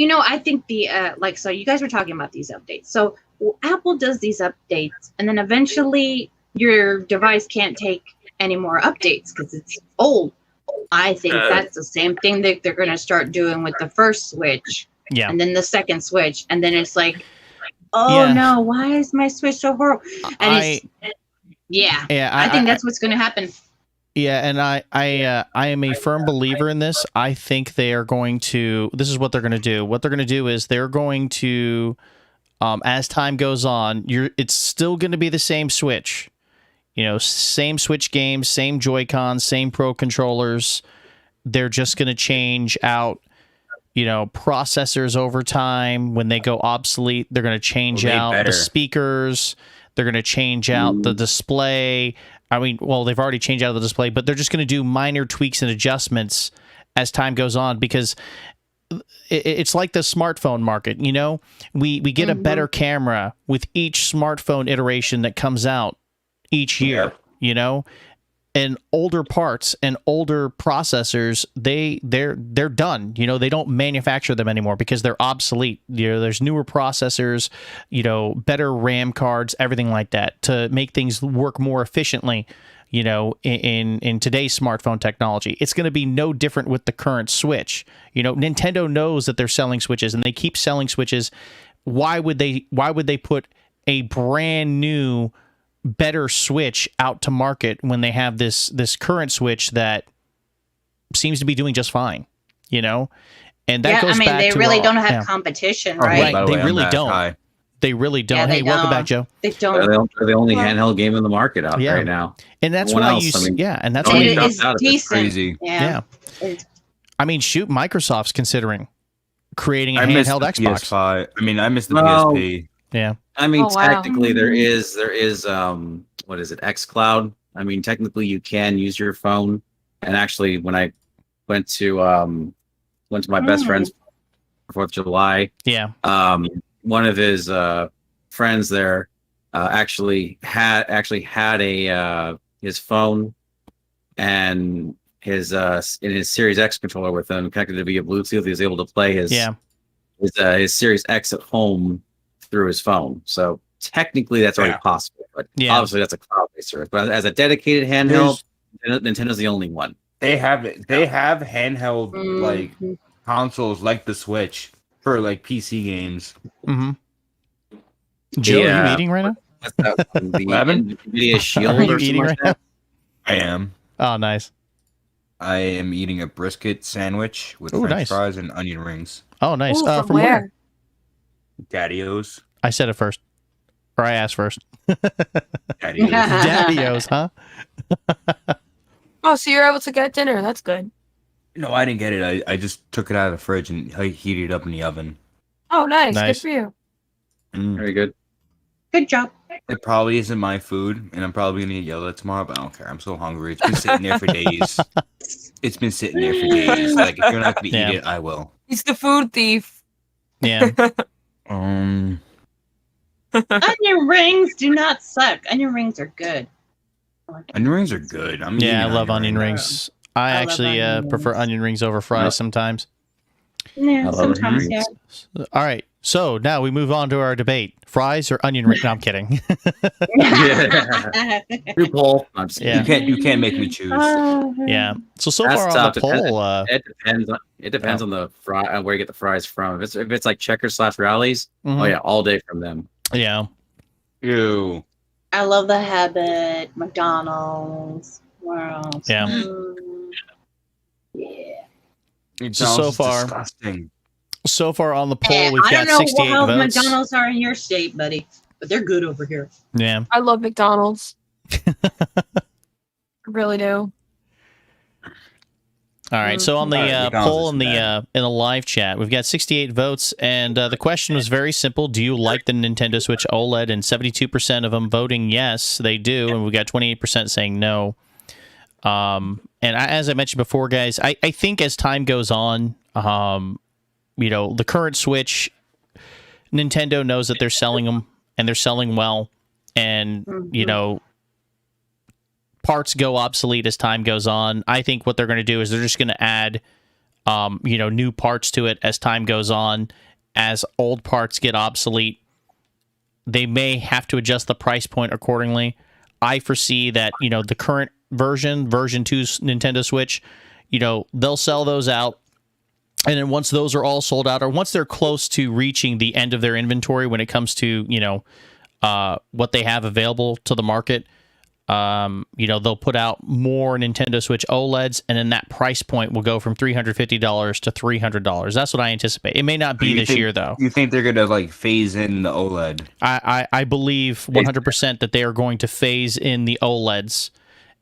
I think the so you guys were talking about these updates. So Apple does these updates, and then eventually your device can't take any more updates because it's old. I think that's the same thing that they're going to start doing with the first Switch, Yeah. and then the second Switch, and then it's like, oh Yeah. no, why is my Switch so horrible? And I think that's what's going to happen. Yeah, and I am a firm believer in this. I think they are going to. This is what they're going to do. What they're going to do is they're going to, as time goes on, it's still going to be the same Switch. Same Switch games, same Joy-Cons, same Pro controllers. They're just going to change out, processors over time. When they go obsolete, they're going to change out the speakers. They're going to change out the display. I mean, well, they've already changed out the display, but they're just going to do minor tweaks and adjustments as time goes on because it's like the smartphone market. We get a better camera with each smartphone iteration that comes out each year. And older parts and older processors, they're done. They don't manufacture them anymore because they're obsolete. There's newer processors, better RAM cards, everything like that to make things work more efficiently. In today's smartphone technology, it's going to be no different with the current Switch. Nintendo knows that they're selling Switches and they keep selling Switches. Why would they put a brand new better Switch out to market when they have this current Switch that seems to be doing just fine, and that goes back they to really don't have competition, right? Right, they really don't. They really don't. Yeah, hey, welcome back, Joe. They don't. They're the only handheld game in the market out right now. And that's Everyone why else, and that's nobody why dropped It's out of it. decent. Crazy. Yeah. I mean, shoot, Microsoft's considering creating a I missed handheld the Xbox. PS5. I mean, I missed the Well, PSP. Yeah. I mean, Oh, wow. technically there is what is it, xCloud? I mean, technically you can use your phone. And actually, when I went to my best friend's for 4th of July, Yeah. one of his friends there actually had a his phone and his in his Series X controller with him connected to via Bluetooth. He was able to play his Series X at home through his phone. So technically that's already possible, but obviously that's a cloud-based service. But as a dedicated handheld, Nintendo's the only one. They have handheld like consoles like the Switch for like PC games. Mm-hmm. Joe, are you eating right now? What's that one? The NVIDIA Shield Are you or something eating like right that? I am. Oh, nice. I am eating a brisket sandwich with Ooh, French nice. fries and onion rings. Oh, nice. Ooh, From where? Daddy-O's. I said it first. Or I asked first. Daddy-O's. Daddy-O's, huh? Oh, so you're able to get dinner. That's good. No, I didn't get it. I just took it out of the fridge and heated it up in the oven. Oh, nice. Nice. Good for you. Very good. Good job. It probably isn't my food, and I'm probably gonna get yelled at tomorrow, but I don't care. I'm so hungry. It's been sitting there for days. It's been sitting there for days. Like, if you're not gonna eat it, I will. He's the food thief. Yeah. Onion rings do not suck. Onion rings are good. Onion rings are good. I'm Yeah, I eating love onion rings. I love actually onion prefer rings. onion rings over fries sometimes. Yeah, I love sometimes, onion yeah. All right. So now we move on to our debate: fries or onion ring? No, I'm kidding. Yeah. New poll. I'm just Yeah. You can't make me choose. Yeah. So That's far on tough. the poll, It depends on the fry, on where you get the fries from. If it's like Checkers / Rallies, mhm. oh yeah, all day from them. Yeah. Ew. I love the Habit, McDonald's. Where else? Yeah. Yeah. So far- disgusting. So far on the poll, Hey, we've I got don't know 68 how votes. McDonald's are in your state, buddy, but they're good over here. Yeah. I love McDonald's. I really do. All right. So on the McDonald's poll is in the live chat, we've got 68 votes, and the question was very simple: do you like the Nintendo Switch OLED? And 72% of them voting yes, they do, and we got 28% saying no. As I mentioned before, guys, I think as time goes on, the current Switch, Nintendo knows that they're selling them and they're selling well, and parts go obsolete as time goes on. I think what they're going to do is they're just going to add new parts to it as time goes on. As old parts get obsolete, they may have to adjust the price point accordingly. I foresee that the current version 2's Nintendo Switch, they'll sell those out. And then once those are all sold out, or once they're close to reaching the end of their inventory when it comes to, what they have available to the market, they'll put out more Nintendo Switch OLEDs, and then that price point will go from $350 to $300. That's what I anticipate. It may not be this year, though. You think they're gonna phase in the OLED? I believe 100% that they are going to phase in the OLEDs.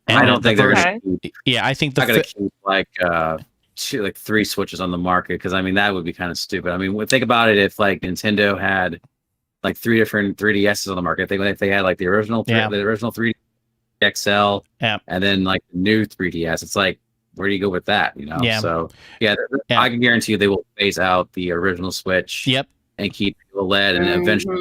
And I don't think they're Okay. gonna keep, Yeah, I think not gonna keep three Switches on the market, because I mean that would be kind of stupid. I mean, think about it. If Nintendo had three different 3DSs on the market, if they had the original the original 3D XL, and then the new 3DS, it's where do you go with that? Yeah. So I can guarantee you they will phase out the original Switch. Yep. And keep the OLED, and eventually,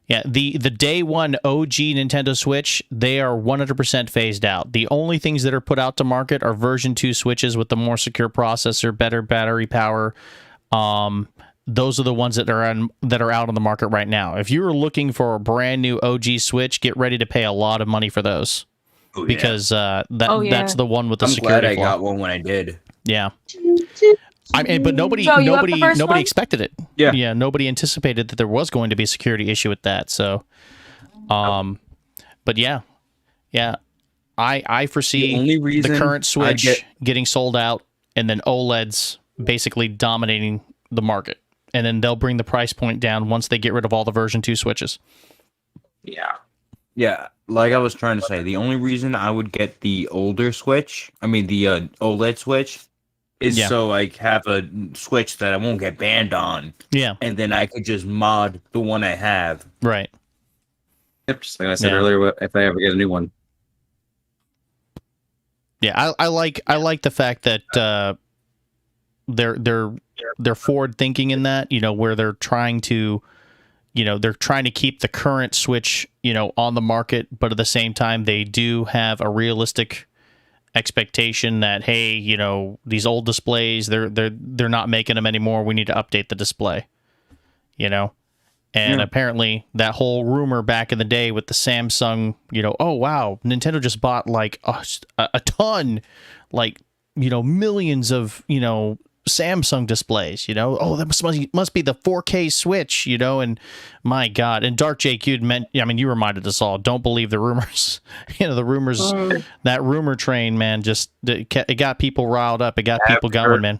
Yeah, the day one OG Nintendo Switch, they are 100% phased out. The only things that are put out to market are version 2 Switches with the more secure processor, better battery power. Those are the ones that are out on the market right now. If you're looking for a brand new OG Switch, get ready to pay a lot of money for those. Oh, because that's the one with the I'm security glad I flaw. got one when I did. Yeah. But nobody Joe, you have the first one? expected it. Yeah, nobody anticipated that there was going to be a security issue with that. So, but yeah, I foresee the current Switch getting sold out, and then OLEDs basically dominating the market, and then they'll bring the price point down once they get rid of all the version 2 Switches. Yeah, like I was trying to say, the only reason I would get the older Switch, the OLED Switch, is so have a Switch that I won't get banned on. Yeah. And then I could just mod the one I have. Right. Yep, just like I said earlier, if I ever get a new one. Yeah, I like the fact that they're forward thinking in that, where they're trying to keep the current Switch, on the market, but at the same time they do have a realistic expectation that, hey, these old displays, they're not making them anymore. We need to update the display. And apparently that whole rumor back in the day with the Samsung, oh wow, Nintendo just bought a ton, millions of, Samsung displays, oh, that must be the 4K Switch, and my God. And Dark Jake, you reminded us all, don't believe the rumors. The rumors, that rumor train, man, it got people riled up. It got people going, man.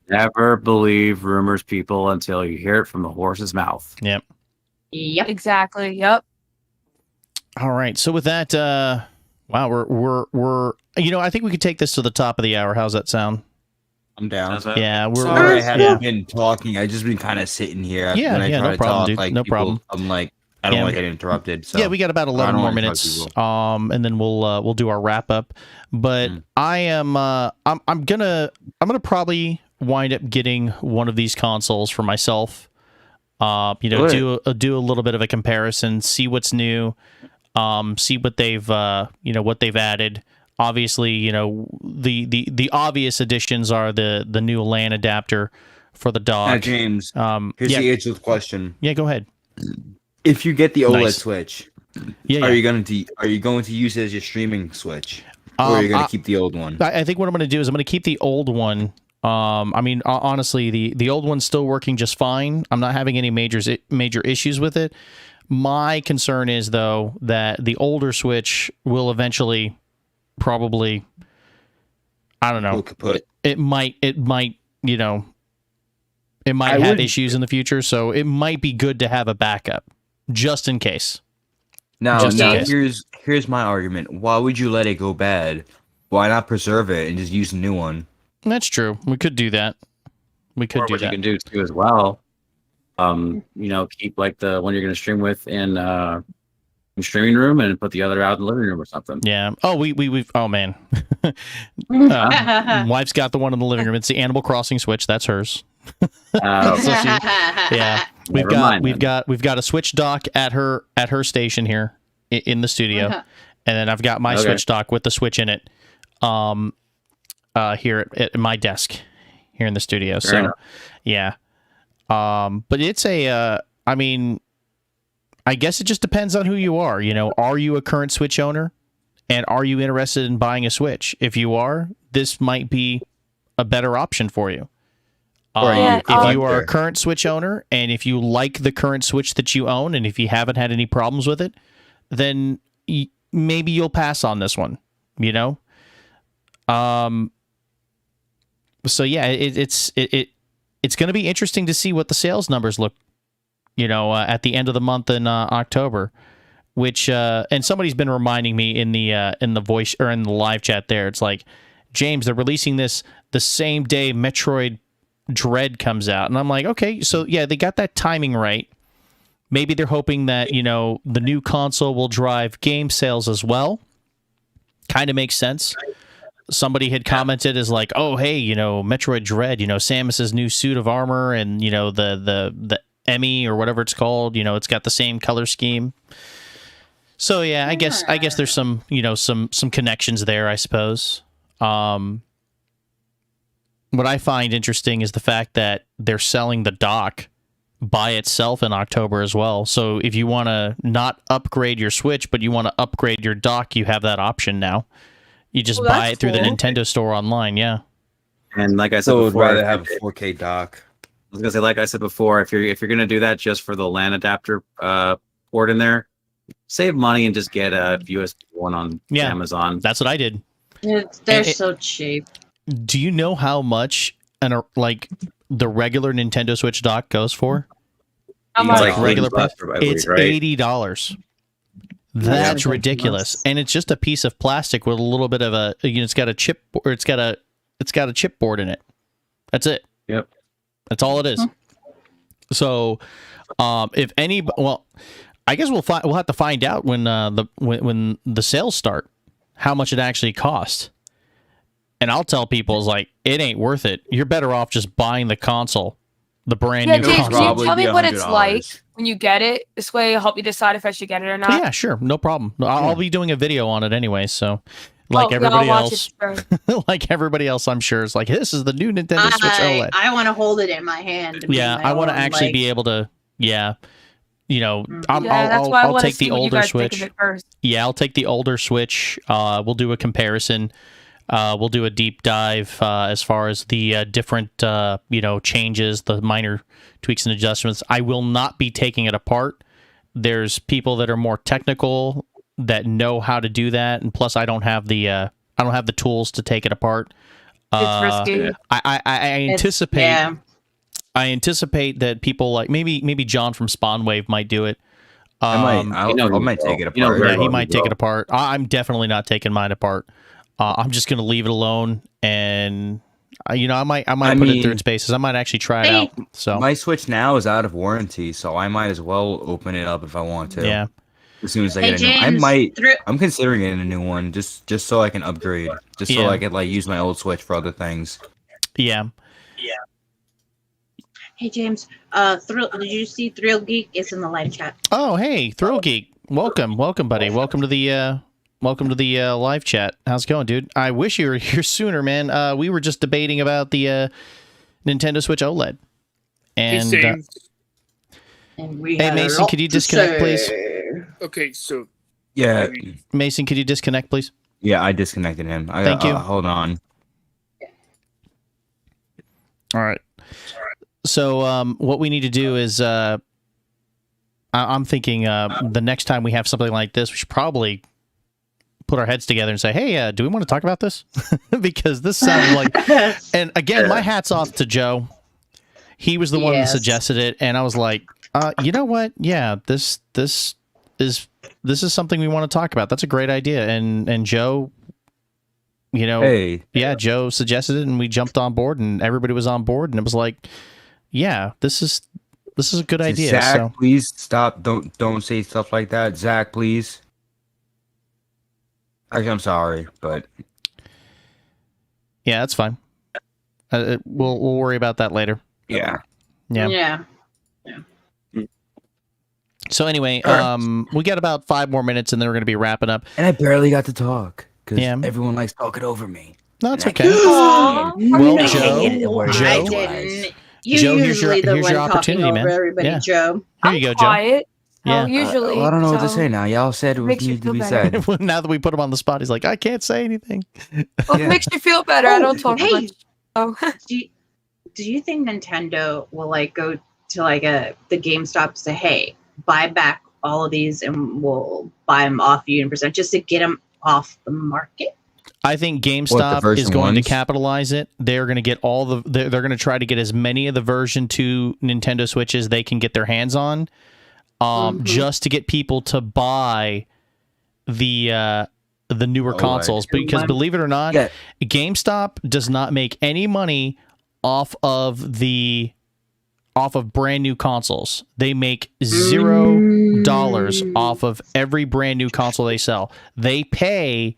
Never believe rumors, people, until you hear it from the horse's mouth. Yep. Exactly. Yep. All right. So with that, wow, we're I think we could take this to the top of the hour. How's that sound? I'm down. Yeah, we're sorry I haven't been talking. I just been kind of sitting here. When I try no to problem, talk, dude. No problem. I'm I don't want to get interrupted. So yeah, we got about 11 more minutes, and then we'll do our wrap up. But I'm gonna probably wind up getting one of these consoles for myself. Do a little bit of a comparison, see what's new, see what they've added. Obviously, the obvious additions are the new LAN adapter for the dock. James, Um, here's yeah, the answer to the question. yeah, go ahead. If you get the OLED Nice. Switch, Yeah, are yeah. you going to use it as your streaming Switch, or are you going to keep the old one? I think what I'm going to do is I'm going to keep the old one. I mean, honestly, the old one's still working just fine. I'm not having any major issues with it. My concern is, though, that the older Switch will eventually probably, I don't know, it might, you know, it might have issues in the future. So it might be good to have a backup just in case. Now, Just in case. here's my argument. Why would you let it go bad? Why not preserve it and just use a new one? That's true. We could do that. We could do what that. you can do too as well. You know, keep like the one you're going to stream with in the streaming room, and put the other out in the living room or something. Yeah. Oh, we've. Oh man. Wife's got the one in the living room. It's the Animal Crossing Switch. That's hers. Yeah. We've got a Switch dock at her station here in the studio, and then I've got my Switch dock with the Switch in it. Here at my desk here in the studio. Fair so enough. Yeah. But it's I mean, I guess it just depends on who you are. You know, are you a current Switch owner, and are you interested in buying a Switch? If you are, this might be a better option for you. If you are a current Switch owner, and if you like the current Switch that you own, and if you haven't had any problems with it, then maybe you'll pass on this one. You know. So yeah, it's going to be interesting to see what the sales numbers look, you know, at the end of the month in October, which and somebody's been reminding me in the voice or in the live chat there. It's like, James, they're releasing this the same day Metroid Dread comes out, and I'm like, okay, so yeah, they got that timing right. Maybe they're hoping that, you know, the new console will drive game sales as well. Kind of makes sense. Somebody had commented as like, oh, hey, you know, Metroid Dread, you know, Samus's new suit of armor, and, you know, the Emmy or whatever it's called, you know, it's got the same color scheme. So yeah, I guess there's some, you know, some connections there, I suppose. What I find interesting is the fact that they're selling the dock by itself in October as well. So if you want to not upgrade your Switch, but you want to upgrade your dock, you have that option now. You just buy it through the Nintendo Store online, yeah. And like I said So before, I'd rather have a 4K dock. I was gonna say, like I said before, if you're gonna do that just for the LAN adapter port in there, save money and just get a USB one on Amazon. That's what I did. They're so cheap. Do you know how much like the regular Nintendo Switch dock goes for? How much? Like regular price? It's It's $80. That's ridiculous, and it's just a piece of plastic with a little bit of a. You know, it's got a chip, or it's got a chipboard in it. That's it. Yep. That's all it is. So, if any, well, I guess we'll have to find out when the sales start how much it actually costs. And I'll tell people, is like, it ain't worth it. You're better off just buying the console, the brand new James, console. can you tell me what it's like when you get it? This way, it'll help you decide if I should get it or not. Yeah, sure, no problem. I'll be doing a video on it anyway, so like everybody else, like everybody else, I'm sure is like, this is the new Nintendo Switch OLED. I want to hold it in my hand. Yeah, I want to actually be able to. Yeah, you know, I'll take the older Switch. Yeah, I'll take the older Switch. We'll do a comparison. We'll do a deep dive as far as the different, you know, changes, the minor tweaks and adjustments. I will not be taking it apart. There's people that are more technical that know how to do that, and plus, I don't have the tools to take it apart. It's risky. I anticipate. Yeah. I anticipate that people like maybe John from Spawnwave might do it. I might take it apart. Yeah, he might take it apart. I'm definitely not taking mine apart. I'm just gonna leave it alone, and you know, I might put it through its paces. I might actually try it out. So my Switch now is out of warranty, so I might as well open it up if I want to. Yeah. As soon as I get a new, I'm considering getting a new one just so I can upgrade, just so I can like use my old Switch for other things. Yeah. Yeah. Hey James, did you see Thrill Geek is in the live chat? Oh, hey, Thrill Geek, welcome, buddy. Welcome to the live chat. How's it going, dude? I wish you were here sooner, man. We were just debating about the Nintendo Switch OLED. And James. And we hey, had a Mason, lot could you to disconnect, please? say. Okay, so Yeah, Mason, could you disconnect, please? yeah, I disconnected him. Thank you. Hold on. All right. So what we need to do is I'm thinking the next time we have something like this, we should probably put our heads together and say, hey, do we want to talk about this? Because this sounds like... And again, my hat's off to Joe. He was the one who suggested it, and I was like, you know what? Yeah, this is something we want to talk about. That's a great idea. And Joe, you know, Hey. yeah, Joe suggested it, and we jumped on board, and everybody was on board, and it was like, yeah, this is a good idea. Zach, So please stop. Don't say stuff like that. Zach, please. Actually, I'm sorry, but yeah, that's fine. We'll worry about that later. yeah. Yeah. So anyway, we got about 5 more minutes, and then we're going to be wrapping up. And I barely got to talk because Yeah. everyone likes talking over me. No, it's And I okay. can't Well, stand it. Joe, I get the word Joe- I edgewise. didn't. You're Joe, here's usually your- the here's one your talking opportunity, over man. everybody, Yeah. Joe. Here you go, Joe. Quiet. Yeah. Usually. Well, I don't know what to so- say now. Y'all said it Makes you needed to feel be better. said. Now that we put him on the spot, he's like, I can't say anything. Well, Yeah. it makes you feel better. I don't talk hey. much. Oh, Do you think Nintendo will like go to like the GameStop and say, hey, buy back all of these and we'll buy them off you in percent just to get them off the market? I think What, GameStop the version is going to ones? capitalize it. They're going to get they're going to try to get as many of the version 2 Nintendo Switches they can get their hands on, just to get people to buy the newer consoles. Because believe it or not, Yeah. GameStop does not make any money off of brand new consoles. They make $0 off of every brand new console they sell. They pay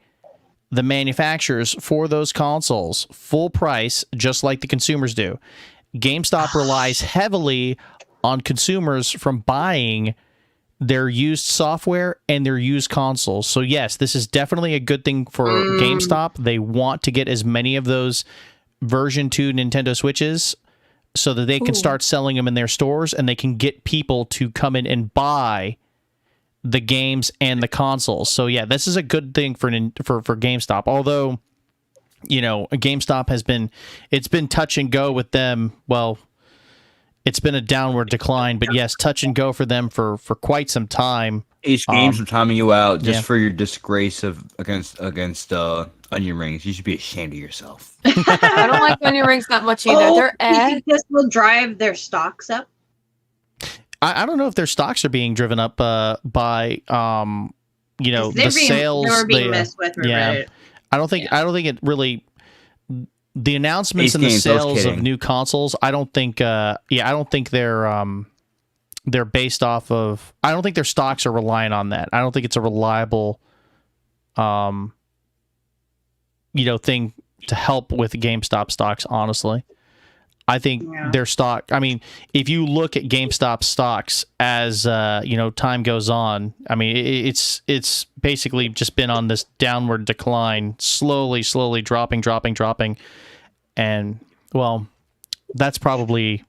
the manufacturers for those consoles full price, just like the consumers do. GameStop relies heavily on consumers from buying their used software and their used consoles. So yes, this is definitely a good thing for GameStop. They want to get as many of those version 2 Nintendo Switches so that they can start selling them in their stores, and they can get people to come in and buy the games and the consoles. So yeah, this is a good thing for GameStop. Although, you know, GameStop it's been touch and go with them. Well, it's been a downward decline, but yes, touch and go for them for quite some time. Each games from timing you out just yeah. for your disgrace against onion rings. You should be ashamed of yourself. I don't like onion rings that much either. Oh, They're you think this will drive their stocks up? I don't know if their stocks are being driven up by you know, the sales. They were being messed with. yeah. Right? I don't think it really. The announcements and the sales of new consoles, I don't think. I don't think they're based off of. I don't think their stocks are relying on that. I don't think it's a reliable, you know, thing to help with GameStop stocks. Honestly, I think their stock. I mean, if you look at GameStop stocks as you know, time goes on, I mean, it's basically just been on this downward decline, slowly dropping, and well, that's probably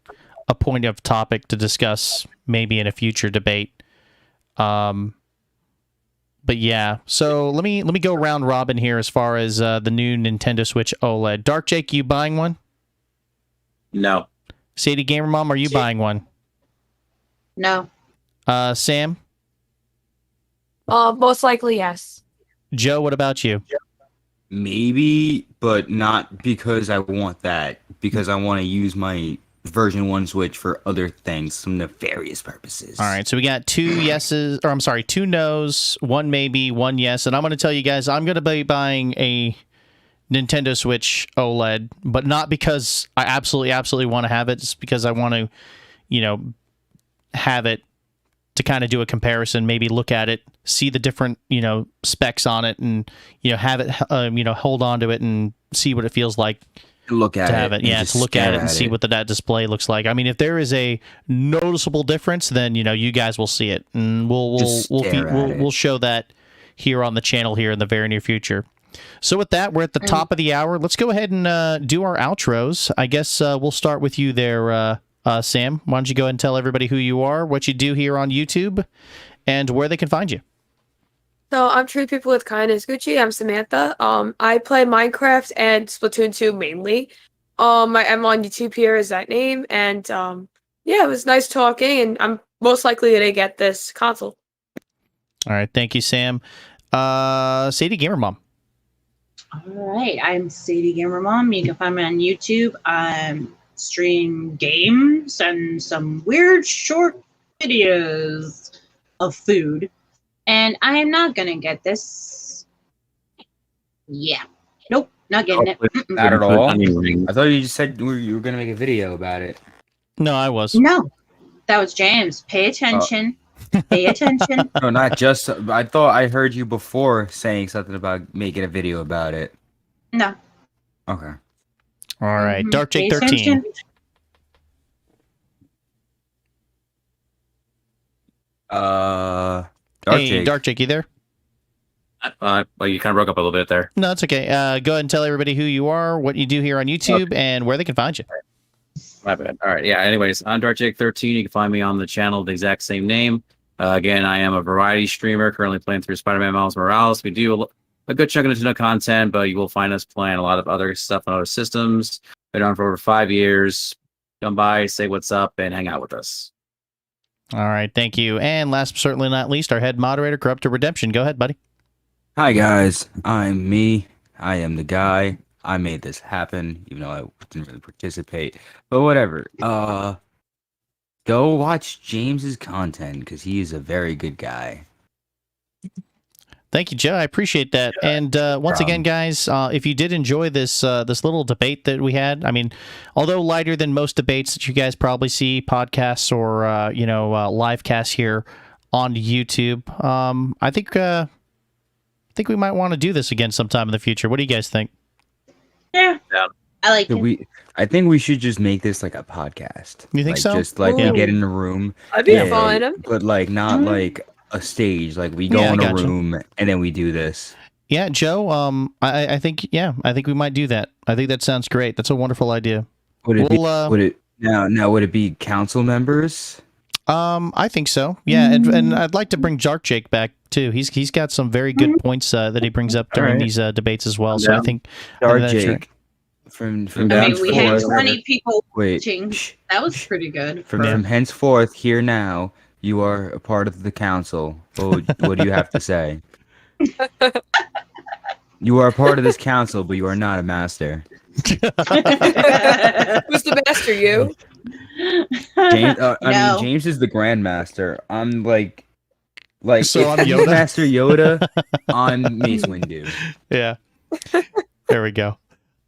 a point of topic to discuss maybe in a future debate. But yeah, so let me go round robin here as far as the new Nintendo Switch OLED. Dark Jake, you buying one? No. Sadie Gamer Mom, are you buying one? No. Sam? most likely yes. Joe, what about you? Maybe, but not because I want that. Because I want to use my version 1 Switch for other things, some nefarious purposes. All right, so we got 2 yeses, or I'm sorry, 2 no's, 1 maybe, 1 yes, and I'm going to tell you guys I'm going to be buying a Nintendo Switch OLED, but not because I absolutely want to have it. It's because I want to, you know, have it to kind of do a comparison, maybe look at it, see the different, you know, specs on it, and, you know, have it, you know, hold on to it and see what it feels like. Look at to have it, yeah, to look at it and see what that display looks like. I mean, if there is a noticeable difference, then, you know, you guys will see it, and we'll show that here on the channel here in the very near future. So with that, we're at the top of the hour. Let's go ahead and do our outros. I guess we'll start with you there, Sam, why don't you go ahead and tell everybody who you are, what you do here on YouTube, and where they can find you. So I'm Treat People with Kindness Gucci. I'm Samantha. I play Minecraft and Splatoon 2 mainly. I'm on YouTube here as that name, and yeah, it was nice talking, and I'm most likely gonna get this console. All right, thank you, Sam. Sadie Gamer Mom. All right, I'm Sadie Gamer Mom. You can find me on YouTube. Stream games and some weird short videos of food. And I am not gonna get this. Yeah. Nope, not getting it. Not at all. Onion rings. I thought you just said you were gonna make a video about it. No, I was. No, that was James. Pay attention. Pay attention. No, not just. I thought I heard you before saying something about making a video about it. No. Okay. All right, Dark Pay Jake 13. attention. Dark Hey, Jake. Dark Jake, you there? Well, you kind of broke up a little bit there. No, it's okay. Go ahead and tell everybody who you are, what you do here on YouTube, and where they can find you. My bad. All right. Yeah. Anyways, I'm DarkJake13. You can find me on the channel, the exact same name. Again, I am a variety streamer currently playing through Spider-Man Miles Morales. We do a good chunk of Nintendo content, but you will find us playing a lot of other stuff on other systems. Been on for over 5 years. Come by, say what's up, and hang out with us. All right, thank you. And last but certainly not least, our head moderator, Corrupted Redemption. Go ahead, buddy. Hi guys, I'm me. I am the guy. I made this happen, even though I didn't really participate. But whatever. Go watch James's content because he is a very good guy. Thank you, Joe. I appreciate that. And once again, guys, if you did enjoy this this little debate that we had, I mean, although lighter than most debates that you guys probably see, podcasts or live casts here on YouTube, I think we might want to do this again sometime in the future. What do you guys think? Yeah. I like it. I think we should just make this like a podcast. You think like, so? Just like Ooh. we get in a room. I'd be Yeah. fine. But like not like a stage. Like we go Yeah, I in a gotcha. room and then we do this. Yeah, Joe. I think we might do that. I think that sounds great. That's a wonderful idea. Would it We'll, be would it be council members? I think so. Yeah, and I'd like to bring Dark Jake back too. He's got some very good points that he brings up during Alright. these debates as well. So Yeah. I think Dark that's right. Jake. From I mean, we had henceforth- 20 people Wait. watching. That was pretty good. From henceforth, here now, you are a part of the council. What do you have to say? You are a part of this council, but you are not a master. Who's the master? You? James, No. I mean, James is the grandmaster. I'm like So if I'm he's Yoda? Master Yoda. I'm Mace Windu. Yeah. There we go.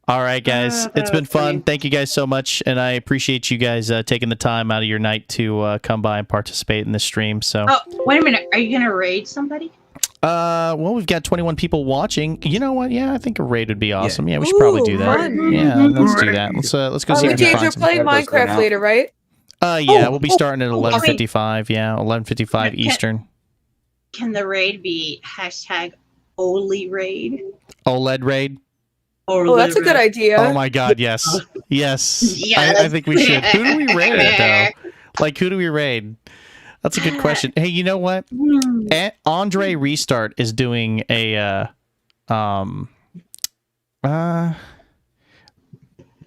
All right, guys. It's been fun. Thank you guys so much, and I appreciate you guys taking the time out of your night to come by and participate in this stream. So, Oh, wait a minute. Are you gonna raid somebody? well, we've got 21 people watching. You know what? Yeah, I think a raid would be awesome. Yeah, we should probably do that. fun. Yeah, let's do that. Let's go see if we can James, find you're some. playing Those go Minecraft now. later, right? Yeah, we'll be starting at wait. 11:55. Yeah, 11:55 Yeah, Eastern. Can the raid be #Only raid? OLED raid. Or Oh, that's a good idea. Oh my God, yes, yes. Yes. I think we should. Who do we raid though? Like, who do we raid? That's a good question. Hey, you know what? Andre Restart is doing a well,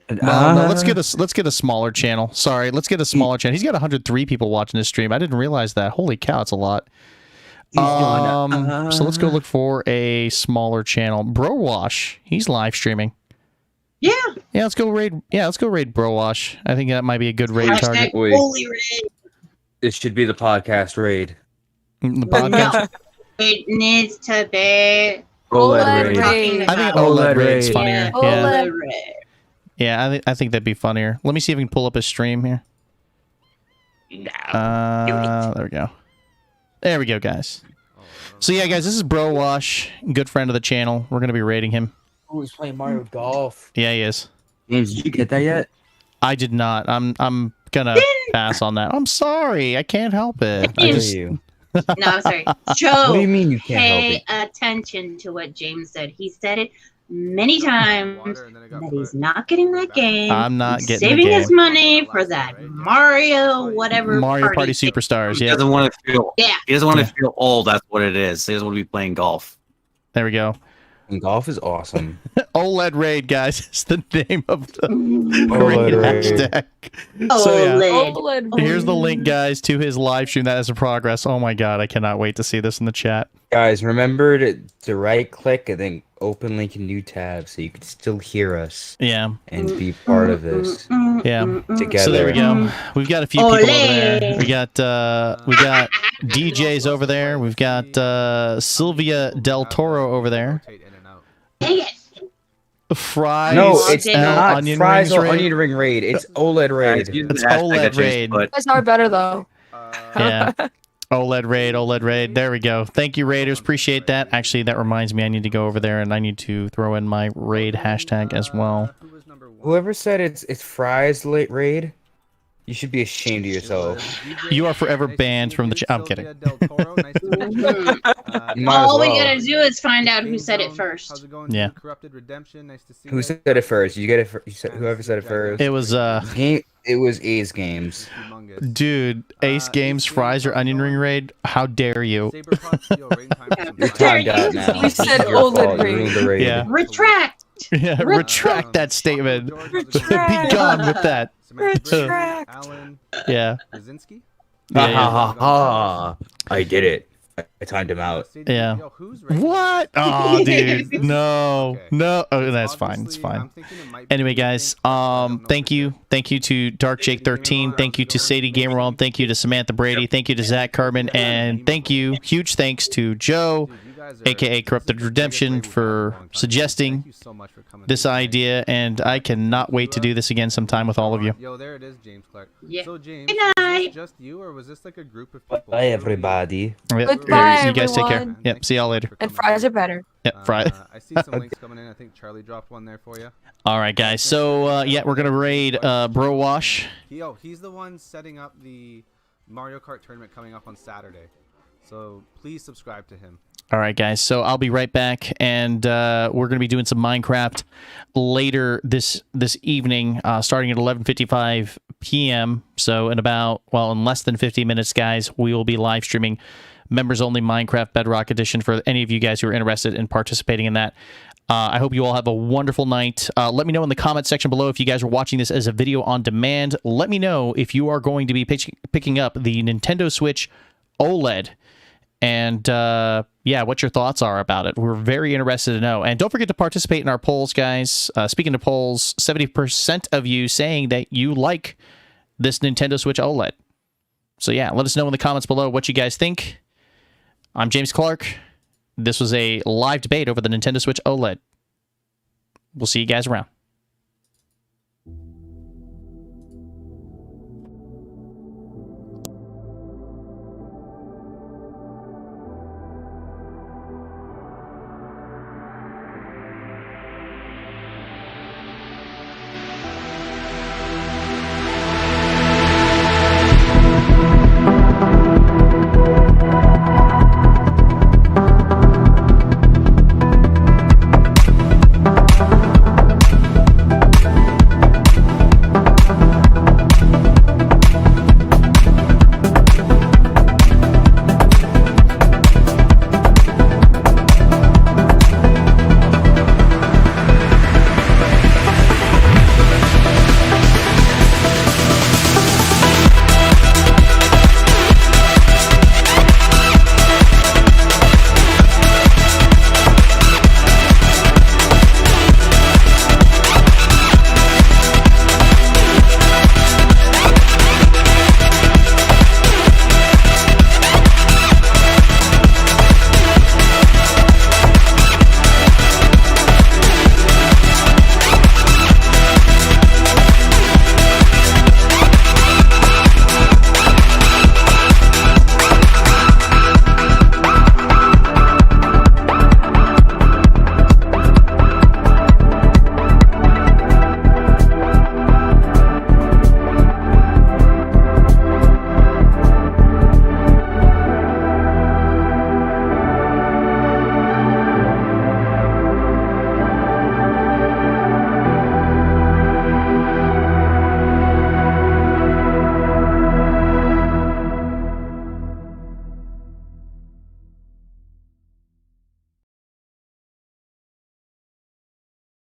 no, let's get a smaller channel. Sorry, let's get a smaller channel. He's got 103 people watching this stream. I didn't realize that. Holy cow, it's a lot. So let's go look for a smaller channel. Browash, he's live streaming. Yeah. Yeah, let's go raid. Yeah, let's go raid Browash. I think that might be a good raid target. Wait. Only raid. It should be the podcast raid. The podcast. No. It needs to be OLED raid. raid. I think OLED OLED raid's raid. funnier. Yeah, Yeah, OLED. OLED raid. yeah. I think that'd be funnier. Let me see if we can pull up his stream here. There we go. There we go, guys. So yeah, guys, this is Browash, good friend of the channel. We're gonna be raiding him. Oh, he's playing Mario Golf. Yeah, he is. James, did you get that yet? I did not. I'm gonna pass on that. I'm sorry. I can't help it. I How just dare you? No, I'm sorry. Joe, What do you mean you can't help pay it? attention to what James said. He said it many times that he's not getting that game. I'm not He's getting the saving game. his money for that Mario whatever Mario Party thing. Superstars. He Yeah, doesn't want to feel. Yeah. He doesn't want to feel old. That's what it is. He doesn't want to be playing golf. there we go. And golf is awesome. OLED raid, guys, is the name of the OLED raid raid. hashtag. So yeah, OLED. here's the link, guys, to his live stream that is in progress. Oh my god, I cannot wait to see this in the chat. Guys, remember to right click and then open link in new tab so you can still hear us Yeah, and be part of this yeah. together. So there we go. We've got a few people over there. We got DJs over there. We've got Sylvia Del Toro over there. Dang it. Fries. No, it's not onion fries rings or raid. onion ring raid. It's OLED raid. It's OLED raid. You guys are better though. Yeah. OLED raid. There we go. Thank you, Raiders. Appreciate that. Actually, that reminds me, I need to go over there and I need to throw in my raid hashtag as well. Whoever said it's fries late raid, you should be ashamed of yourself. You are forever banned from the I'm kidding. All we gotta do is find out who said it first. Yeah. Who said it first? You get it. Whoever said it first. It was It was A's Games. dude, Ace Games fries or onion ring raid. How dare you? You're timed out now. We said It's your OLED fault. You raid. ruined the raid. Yeah. Retract. Yeah, retract that statement. Be gone with that. Retract. Yeah. Ha Yeah, ha ha! I did it. I timed him out. Yeah. What? Oh, dude. No. No. Oh, that's fine. It's fine. Anyway, guys, thank you. Thank you to Dark Jake 13. Thank you to Sadie Gamerwell. Thank you to Samantha Brady. Thank you to Zach Carmen. And thank you, huge thanks to Joe, aka Corrupted Redemption, for suggesting this idea. And I cannot wait to do this again sometime with all of you. Yo, there it is, James Clark. Yeah. So James, Good was night. this just you, or was this like a group of people? Bye, everybody. Yep. Goodbye, You guys take care. everyone. Yep. See y'all later. And fries are better. Yep. Fry. I see some links coming in. I think Charlie dropped one there for you. All right, guys. So yeah, we're gonna raid Bro Wash. He's the one setting up the Mario Kart tournament coming up on Saturday. So please subscribe to him. All right, guys. So I'll be right back, and we're gonna be doing some Minecraft later this evening, starting at 11:55 p.m. So in less than 50 minutes, guys, we will be live streaming members only Minecraft Bedrock Edition for any of you guys who are interested in participating in that. I hope you all have a wonderful night. Let me know in the comment section below if you guys are watching this as a video on demand. Let me know if you are going to be picking up the Nintendo Switch OLED. And yeah, what your thoughts are about it. We're very interested to know. And don't forget to participate in our polls, guys. Speaking of polls, 70% of you saying that you like this Nintendo Switch OLED. So yeah, let us know in the comments below what you guys think. I'm James Clark. This was a live debate over the Nintendo Switch OLED. We'll see you guys around.